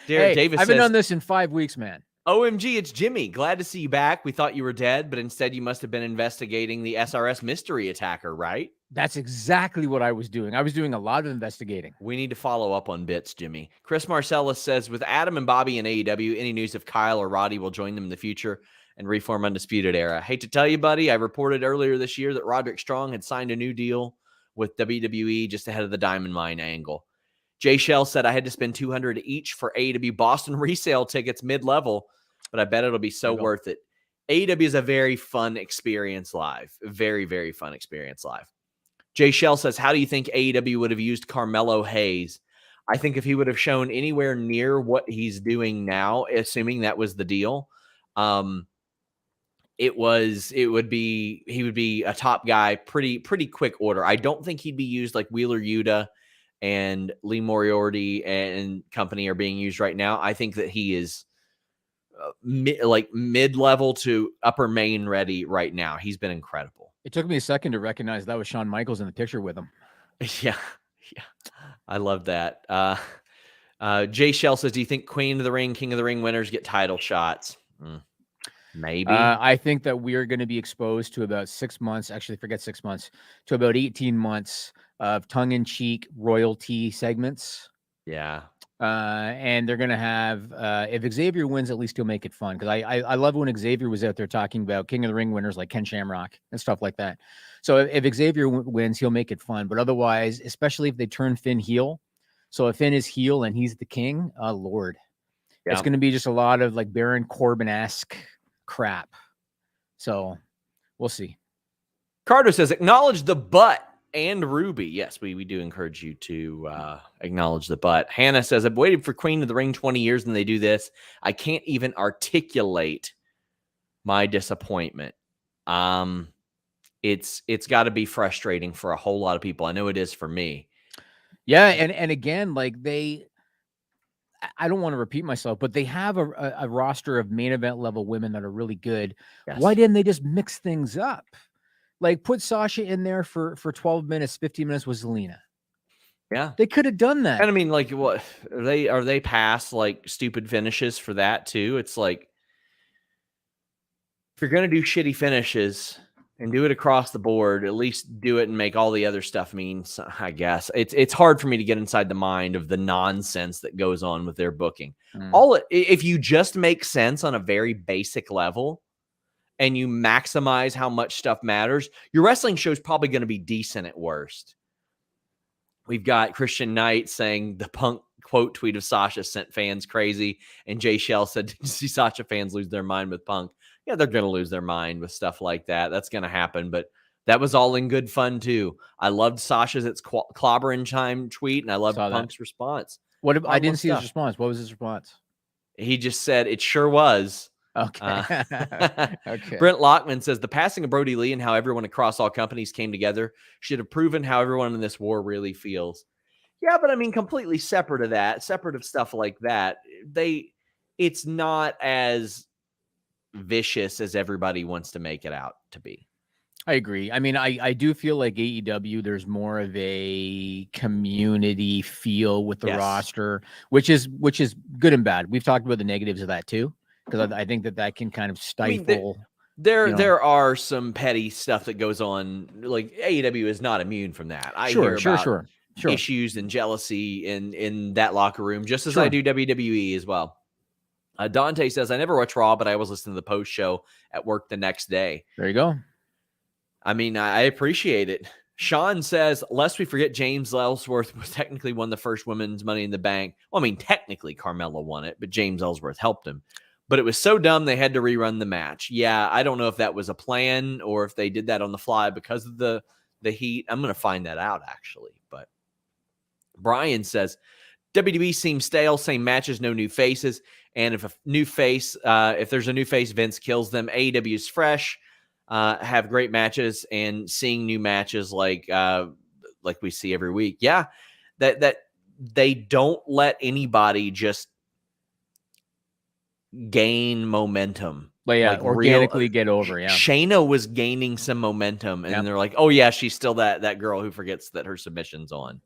Derek Davis I've been on this in 5 weeks, man. OMG, it's Jimmy. Glad to see you back. We thought you were dead, but instead you must have been investigating the SRS mystery attacker, right? That's exactly what I was doing. I was doing a lot of investigating. We need to follow up on bits, Jimmy. Chris Marcellus says, with Adam and Bobby in AEW, any news if Kyle or Roddy will join them in the future and reform Undisputed Era? Hate to tell you, buddy, I reported earlier this year that Roderick Strong had signed a new deal with WWE just ahead of the Diamond Mine angle. Jay Shell said, I had to spend $200 each for AEW Boston resale tickets mid-level, but I bet it'll be so worth it. AEW is a very fun experience live. Very, very fun experience live. Jay Shell says, how do you think AEW would have used Carmelo Hayes? I think if he would have shown anywhere near what he's doing now, assuming that was the deal, he would be a top guy pretty quick order. I don't think he'd be used like Wheeler Yuta and Lee Moriarty and company are being used right now. I think that he is mid-level to upper main ready right now. He's been incredible. It took me a second to recognize that was Shawn Michaels in the picture with him. Yeah. I love that. Jay Shell says, do you think Queen of the Ring, King of the Ring winners get title shots? Maybe. I think that we are going to be exposed to about 6 months, actually forget 6 months, to about 18 months of tongue-in-cheek royalty segments. Yeah. And they're going to have, if Xavier wins, at least he'll make it fun. Because I love when Xavier was out there talking about King of the Ring winners like Ken Shamrock and stuff like that. So if Xavier wins, he'll make it fun. But otherwise, especially if they turn Finn heel. So if Finn is heel and he's the king, oh, Lord. Yeah. It's going to be just a lot of like Baron Corbin-esque crap. So we'll see. Cardo says, acknowledge the butt. And Ruby. Yes, we do encourage you to acknowledge the butt. Hannah says, I've waited for Queen of the Ring 20 years and they do this. I can't even articulate my disappointment. It's got to be frustrating for a whole lot of people. I know it is for me. Yeah, and again, like I don't want to repeat myself, but they have a roster of main event level women that are really good. Yes. Why didn't they just mix things up? Like put Sasha in there for 12 minutes, 15 minutes with Zelina. Yeah. They could have done that. And I mean, like, what are they past like stupid finishes for that too? It's like, if you're going to do shitty finishes and do it across the board, at least do it and make all the other stuff mean, I guess. It's hard for me to get inside the mind of the nonsense that goes on with their booking. If you just make sense on a very basic level and you maximize how much stuff matters, your wrestling show is probably going to be decent at worst. We've got Christian Knight saying the Punk quote tweet of Sasha sent fans crazy. And Jay Shell said, did you see Sasha fans lose their mind with Punk? Yeah, they're going to lose their mind with stuff like that. That's going to happen. But that was all in good fun, too. I loved Sasha's "It's clobbering time" tweet, and I loved Punk's response. I didn't see his response. What was his response? He just said, it sure was. Okay. Okay. Brent Lockman says, the passing of Brody Lee and how everyone across all companies came together should have proven how everyone in this war really feels. Yeah, but I mean, completely separate of that, separate of stuff like that, it's not as vicious as everybody wants to make it out to be. I agree. I mean, I do feel like AEW, there's more of a community feel with the roster, which is good and bad. We've talked about the negatives of that too, because I think that can kind of stifle. There are some petty stuff that goes on. Like AEW is not immune from that. I hear about issues and jealousy in that locker room, just as I do WWE as well. Dante says, I never watch Raw, but I always listen to the post show at work the next day. There you go. I mean, I appreciate it. Sean says, lest we forget, James Ellsworth was technically won the first women's Money in the Bank. Well, I mean, technically Carmella won it, but James Ellsworth helped him. But it was so dumb they had to rerun the match. Yeah, I don't know if that was a plan or if they did that on the fly because of the heat. I'm going to find that out, actually. But Brian says, WWE seems stale, same matches, no new faces. And if there's a new face, Vince kills them. AEW is fresh, have great matches, and seeing new matches like we see every week. Yeah, that they don't let anybody just gain momentum. But yeah, like organically get over. Yeah, Shayna was gaining some momentum, and they're like, "Oh yeah, she's still that girl who forgets that her submission's on."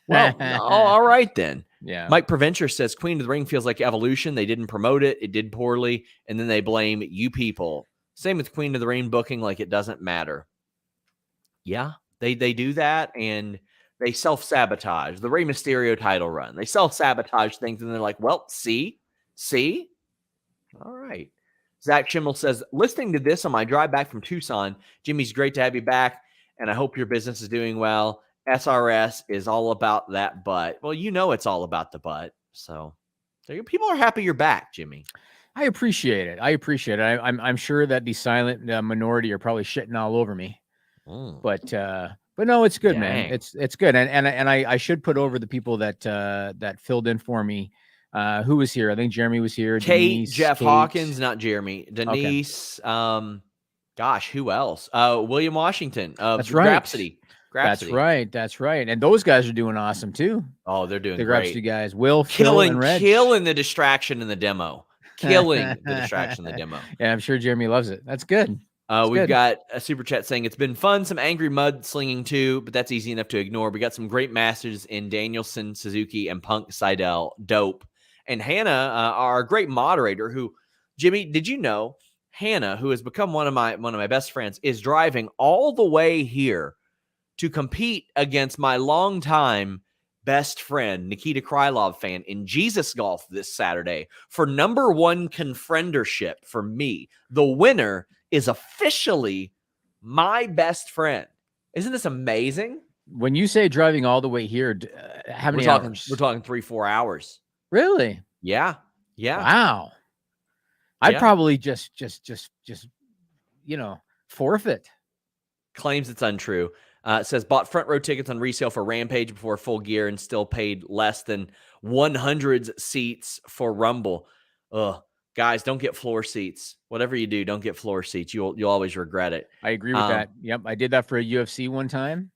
Well, all right then. Yeah. Mike Preventure says Queen of the Ring feels like Evolution. They didn't promote it. It did poorly. And then they blame you people. Same with Queen of the Ring booking, like it doesn't matter. Yeah, they do that, and they self-sabotage. The Rey Mysterio title run. They self-sabotage things, and they're like, well, see? All right. Zach Schimmel says, listening to this on my drive back from Tucson, Jimmy's great to have you back, and I hope your business is doing well. SRS is all about that butt. Well, it's all about the butt. So people are happy you're back, Jimmy. I appreciate it. I'm sure that the silent minority are probably shitting all over me. But no, it's good, man. It's good. And I should put over the people that filled in for me. Who was here? I think Jeremy was here. Kate, Denise, Jeff Hawkins, not Jeremy. Denise. Okay. Gosh, who else? William Washington. That's right. Grapsity. That's right. And those guys are doing awesome too. Oh, they're doing the great. The Grapsity guys. Will, Phil, and Reg. Killing the distraction in the demo. Killing the distraction in the demo. Yeah, I'm sure Jeremy loves it. That's good. We've got a super chat saying it's been fun, some angry mudslinging too, but that's easy enough to ignore. We got some great masters in Danielson, Suzuki, and Punk Seidel. Dope. And Hannah, our great moderator, who, Jimmy, did you know Hannah, who has become one of my best friends, is driving all the way here to compete against my longtime best friend, Nikita Krylov fan, in Jesus Golf this Saturday for #1 confriendership for me. The winner is officially my best friend. Isn't this amazing? When you say driving all the way here, how many hours? We're talking 3-4 hours. Really? Yeah. Wow. I'd probably just forfeit. Claims it's untrue. It says bought front row tickets on resale for Rampage before Full Gear and still paid less than 100 seats for Rumble. Ugh. Guys, don't get floor seats. Whatever you do, don't get floor seats. You'll always regret it. I agree with that. Yep, I did that for a UFC one time,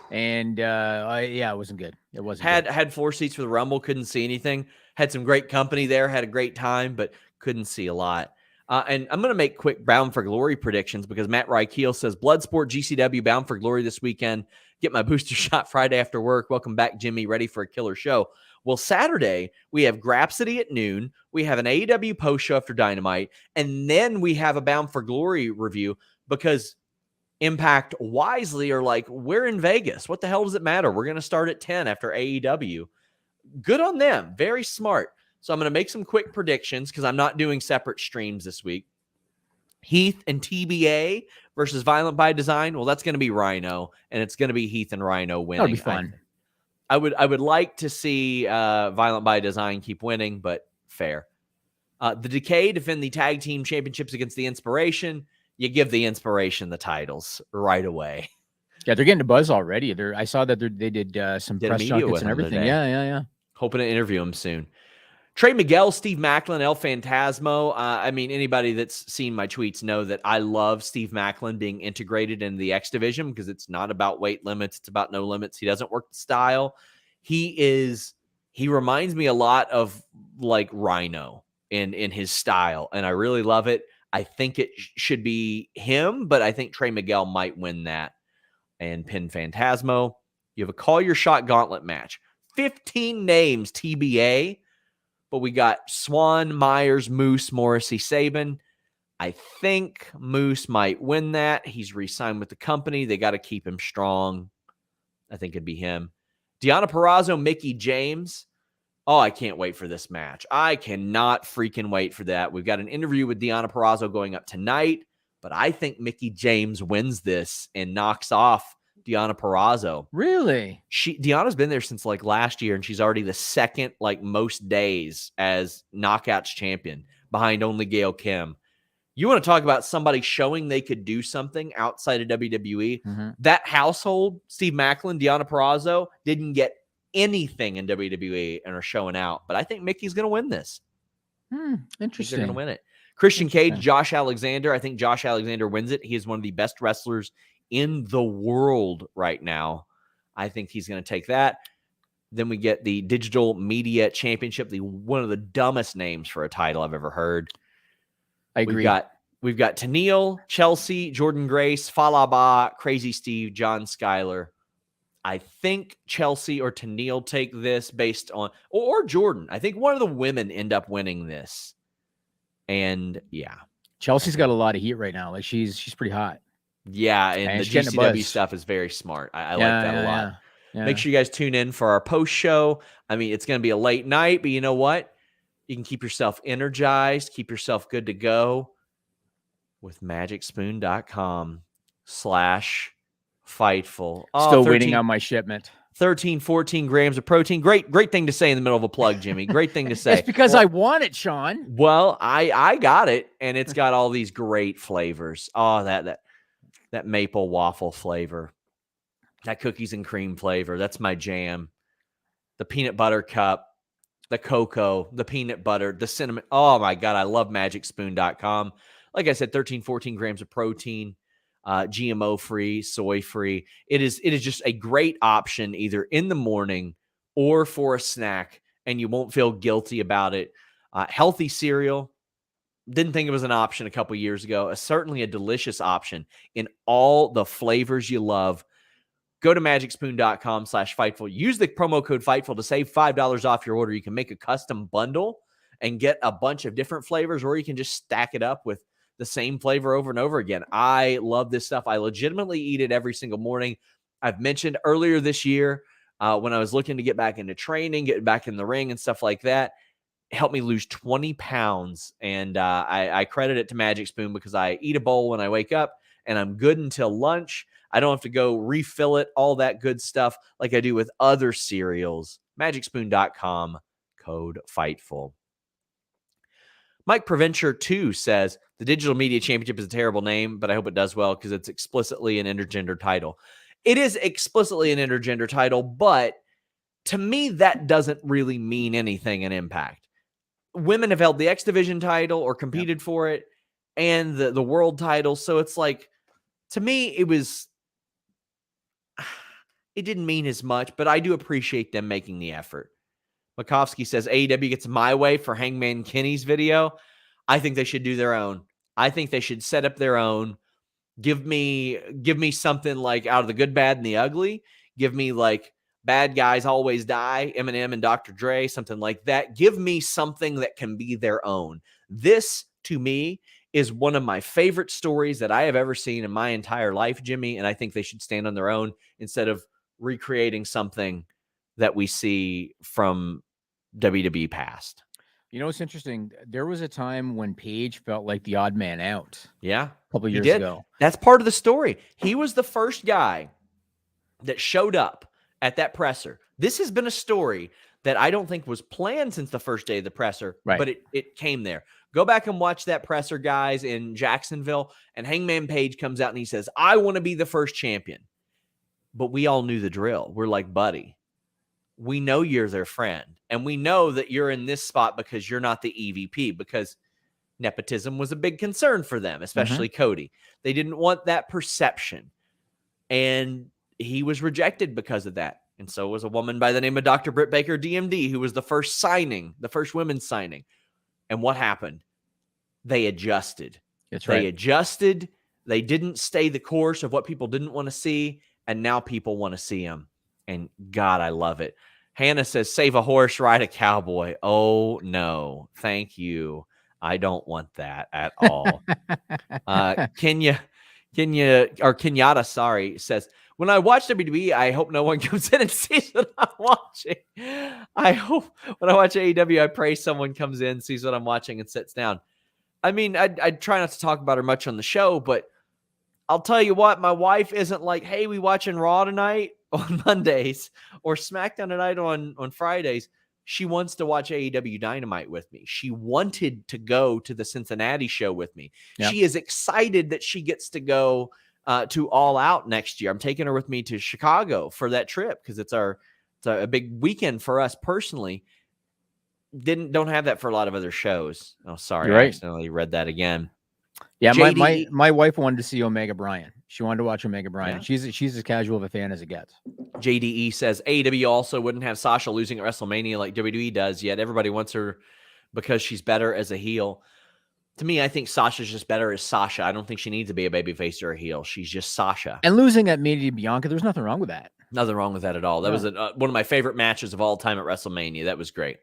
and it wasn't good. It wasn't had floor seats for the Rumble. Couldn't see anything. Had some great company there. Had a great time, but couldn't see a lot. And I'm going to make quick Bound for Glory predictions because Matt Rykeel says Bloodsport GCW Bound for Glory this weekend. Get my booster shot Friday after work. Welcome back, Jimmy. Ready for a killer show. Well, Saturday, we have Grapsody at noon. We have an AEW post show after Dynamite. And then we have a Bound for Glory review because Impact wisely are like, we're in Vegas. What the hell does it matter? We're going to start at 10 after AEW. Good on them. Very smart. So I'm going to make some quick predictions because I'm not doing separate streams this week. Heath and TBA versus Violent by Design. Well, that's going to be Rhino, and it's going to be Heath and Rhino winning. That'll be fun. I would like to see Violent by Design keep winning, but fair. The Decay defend the tag team championships against the Inspiration. You give the Inspiration the titles right away. Yeah, they're getting a buzz already. I saw that they did some press junkets and everything. Yeah. Hoping to interview him soon. Trey Miguel, Steve Macklin, El Phantasmo. I mean, anybody that's seen my tweets know that I love Steve Macklin being integrated into the X Division because it's not about weight limits. It's about no limits. He doesn't work the style. He reminds me a lot of like Rhino in his style, and I really love it. I think it should be him, but I think Trey Miguel might win that and pin Phantasmo. You have a Call Your Shot gauntlet match. 15 names TBA. But we got Swan, Myers, Moose, Morrissey, Sabin. I think Moose might win that. He's re-signed with the company. They got to keep him strong. I think it'd be him. Deonna Purrazzo, Mickie James. Oh, I can't wait for this match. I cannot freaking wait for that. We've got an interview with Deonna Purrazzo going up tonight, but I think Mickie James wins this and knocks off Deonna Purrazzo. Really? Deonna's been there since like last year, and she's already the second like most days as Knockouts champion behind only Gail Kim. You want to talk about somebody showing they could do something outside of WWE? Mm-hmm. That household, Steve Macklin, Deonna Purrazzo, didn't get anything in WWE and are showing out. But I think Mickey's going to win this. Interesting. They're going to win it. Christian Cage, Josh Alexander. I think Josh Alexander wins it. He is one of the best wrestlers in the world right now. I think he's going to take that. Then we get the Digital Media Championship, one of the dumbest names for a title I've ever heard. I agree. We've got Tennille, Chelsea, Jordan Grace, Falaba, Crazy Steve, John Schuyler. I think Chelsea or Tennille take this based on, or Jordan. I think one of the women end up winning this. And yeah. Chelsea's got a lot of heat right now. Like she's pretty hot. Yeah, and the GCW stuff is very smart. I like that a lot. Yeah. Make sure you guys tune in for our post show. I mean, it's going to be a late night, but you know what? You can keep yourself energized, keep yourself good to go with magicspoon.com/Fightful. Still waiting on my shipment. 14 grams of protein. Great thing to say in the middle of a plug, Jimmy. Great thing to say. It's because I want it, Sean. Well, I got it, and it's got all these great flavors. Oh, that maple waffle flavor, that cookies and cream flavor. That's my jam. The peanut butter cup, the cocoa, the peanut butter, the cinnamon. Oh my God. I love magicspoon.com. Like I said, 14 grams of protein, GMO free, soy free. It is just a great option either in the morning or for a snack, and you won't feel guilty about it. Healthy cereal. Didn't think it was an option a couple years ago. Certainly a delicious option in all the flavors you love. Go to magicspoon.com/Fightful. Use the promo code Fightful to save $5 off your order. You can make a custom bundle and get a bunch of different flavors, or you can just stack it up with the same flavor over and over again. I love this stuff. I legitimately eat it every single morning. I've mentioned earlier this year when I was looking to get back into training, get back in the ring and stuff like that, helped me lose 20 pounds. And I credit it to Magic Spoon because I eat a bowl when I wake up and I'm good until lunch. I don't have to go refill it, all that good stuff like I do with other cereals. Magicspoon.com, code Fightful. Mike Proventure 2 says, the Digital Media Championship is a terrible name, but I hope it does well because it's explicitly an intergender title. It is explicitly an intergender title, but to me, that doesn't really mean anything in Impact. Women have held the X Division title or competed for it and the world title. So it's like, to me, it didn't mean as much, but I do appreciate them making the effort. Makovsky says AEW gets my way for Hangman Kenny's video. I think they should do their own. I think they should set up their own. Give me something like Out of the Good, Bad, and the Ugly. Give me like Bad Guys Always Die, Eminem and Dr. Dre, something like that. Give me something that can be their own. This, to me, is one of my favorite stories that I have ever seen in my entire life, Jimmy, and I think they should stand on their own instead of recreating something that we see from WWE past. You know, it's interesting. There was a time when Paige felt like the odd man out. Yeah. A couple of years ago. That's part of the story. He was the first guy that showed up at that presser. This has been a story that I don't think was planned since the first day of the presser, but it came there. Go back and watch that presser, guys, in Jacksonville, and Hangman Page comes out and he says, I want to be the first champion. But we all knew the drill. We're like, buddy, we know you're their friend, and we know that you're in this spot because you're not the EVP, because nepotism was a big concern for them, especially Cody. They didn't want that perception, and he was rejected because of that. And so was a woman by the name of Dr. Britt Baker, DMD, who was the first women's signing. And what happened? They adjusted. That's right. They adjusted. They didn't stay the course of what people didn't want to see, and now people want to see them. And God, I love it. Hannah says, save a horse, ride a cowboy. Oh, no. Thank you. I don't want that at all. Kenyatta, says, when I watch WWE, I hope no one comes in and sees what I'm watching. I hope when I watch AEW, I pray someone comes in, sees what I'm watching, and sits down. I mean, I try not to talk about her much on the show, but I'll tell you what, my wife isn't like, hey, we watching Raw tonight on Mondays or SmackDown tonight on Fridays. She wants to watch AEW Dynamite with me. She wanted to go to the Cincinnati show with me. Yep. She is excited that she gets to go to All Out next year. I'm taking her with me to Chicago for that trip because it's a big weekend for us personally. Don't have that for a lot of other shows. Oh, sorry, I accidentally read that again. Yeah, my wife wanted to see Omega Bryan. She wanted to watch Omega Bryan. Yeah. She's as casual of a fan as it gets. JDE says AEW also wouldn't have Sasha losing at WrestleMania like WWE does, yet everybody wants her because she's better as a heel. To me, I think Sasha's just better as Sasha. I don't think she needs to be a babyface or a heel. She's just Sasha. And losing at Mania Bianca, there's nothing wrong with that. Nothing wrong with that at all. That was one of my favorite matches of all time at WrestleMania. That was great.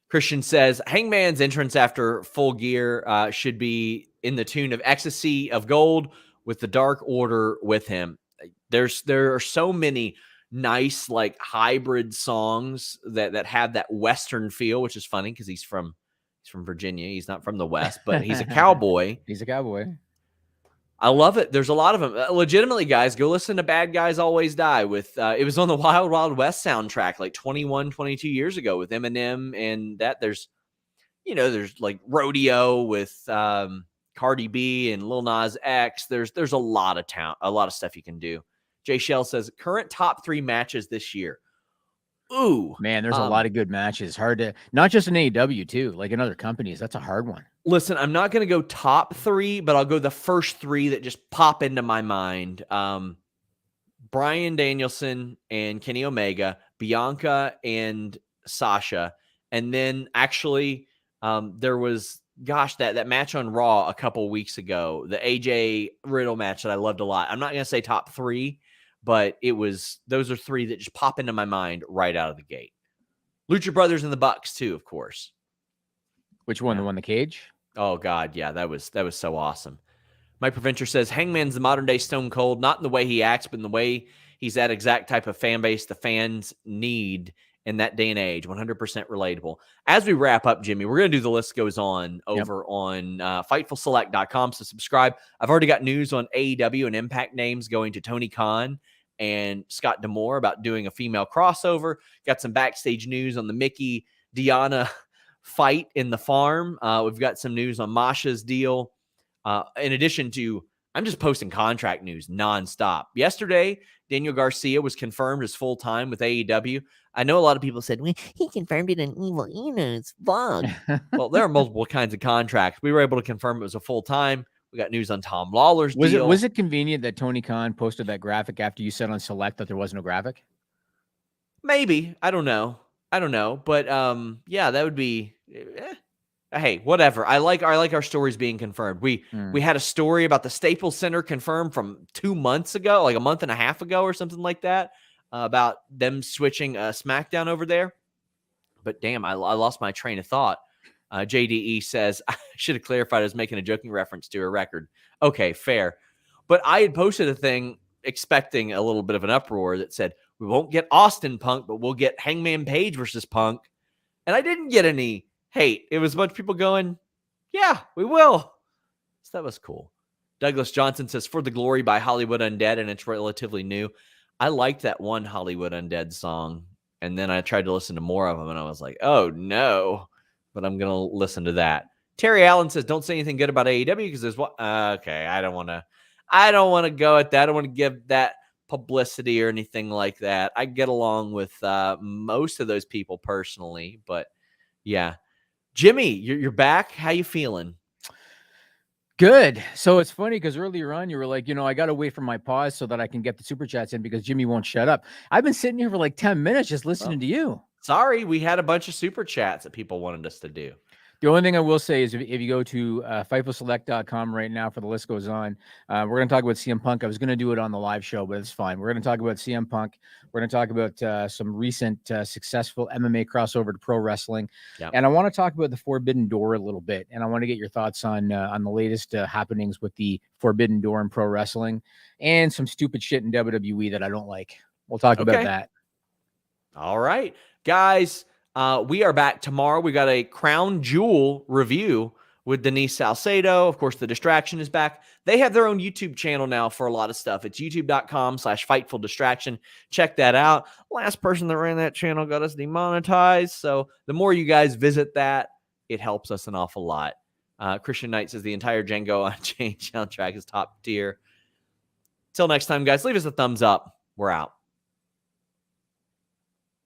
Christian says, Hangman's entrance after Full Gear should be in the tune of Ecstasy of Gold with the Dark Order with him. There are so many nice like hybrid songs that have that Western feel, which is funny because he's from Virginia. He's not from the West, but he's a cowboy. He's a cowboy. I love it. There's a lot of them. Legitimately, guys, go listen to Bad Guys Always Die with, it was on the Wild Wild West soundtrack like 21, 22 years ago with Eminem and that. There's like Rodeo with Cardi B and Lil Nas X. There's a lot of stuff you can do. Jay Shell says, current top 3 matches this year. Ooh. Man, there's a lot of good matches. Hard to, not just in AEW too, like in other companies. That's a hard one. Listen, I'm not going to go top 3, but I'll go the first 3 that just pop into my mind. Bryan Danielson and Kenny Omega, Bianca and Sasha. And then actually there was, that match on Raw a couple weeks ago, the AJ Riddle match that I loved a lot. I'm not going to say top 3, but those are 3 that just pop into my mind right out of the gate. Lucha Brothers and the Bucks too, of course. Which one? The one in the cage? Oh God, yeah, that was so awesome. Mike Preventure says Hangman's the modern day Stone Cold, not in the way he acts, but in the way he's that exact type of fan base the fans need in that day and age. 100% relatable. As we wrap up, Jimmy, we're going to do The List Goes On over on FightfulSelect.com. So subscribe. I've already got news on AEW and Impact names going to Tony Khan and Scott D'Amore about doing a female crossover. Got some backstage news on the Mickey Deanna fight in the farm. We've got some news on Masha's deal. In addition to, I'm just posting contract news nonstop. Yesterday, Daniel Garcia was confirmed as full-time with AEW. I know a lot of people said, well, he confirmed it on Evil Uno's blog. Well, there are multiple kinds of contracts. We were able to confirm it was a full-time. We got news on Tom Lawler's deal. Was it convenient that Tony Khan posted that graphic after you said on Select that there was no graphic? Maybe. I don't know. But yeah, that would be Hey, whatever. I like our stories being confirmed. We had a story about the Staples Center confirmed from 2 months ago, like a month and a half ago or something like that, about them switching SmackDown over there. But damn, I lost my train of thought. JDE says, I should have clarified I was making a joking reference to a record. Okay, fair. But I had posted a thing expecting a little bit of an uproar that said, we won't get Austin Punk, but we'll get Hangman Page versus Punk. And I didn't get any hate. It was a bunch of people going, yeah, we will. So that was cool. Douglas Johnson says, For the Glory by Hollywood Undead, and it's relatively new. I liked that one Hollywood Undead song. And then I tried to listen to more of them, and I was like, oh, no. But I'm going to listen to that. Terry Allen says, don't say anything good about AEW because there's what? Okay, I don't want to go at that. I don't want to give that publicity or anything like that. I get along with most of those people personally, but yeah. Jimmy, you're back. How you feeling? Good. So it's funny because earlier on you were like, I got to wait for my pause so that I can get the super chats in because Jimmy won't shut up. I've been sitting here for like 10 minutes just listening to you. Sorry, we had a bunch of super chats that people wanted us to do. The only thing I will say is if you go to fightfulselect.com right now, for the list goes on, we're going to talk about CM Punk. I was going to do it on the live show, but it's fine. We're going to talk about CM Punk. We're going to talk about some recent successful MMA crossover to pro wrestling. Yep. And I want to talk about the Forbidden Door a little bit. And I want to get your thoughts on the latest happenings with the Forbidden Door in pro wrestling and some stupid shit in WWE that I don't like. We'll talk about that. All right, guys. We are back tomorrow. We got a Crown Jewel review with Denise Salcedo. Of course, The Distraction is back. They have their own YouTube channel now for a lot of stuff. It's youtube.com/Fightful Distraction. Check that out. Last person that ran that channel got us demonetized. So the more you guys visit that, it helps us an awful lot. Christian Knight says the entire Django Unchained soundtrack is top tier. Till next time, guys, leave us a thumbs up. We're out.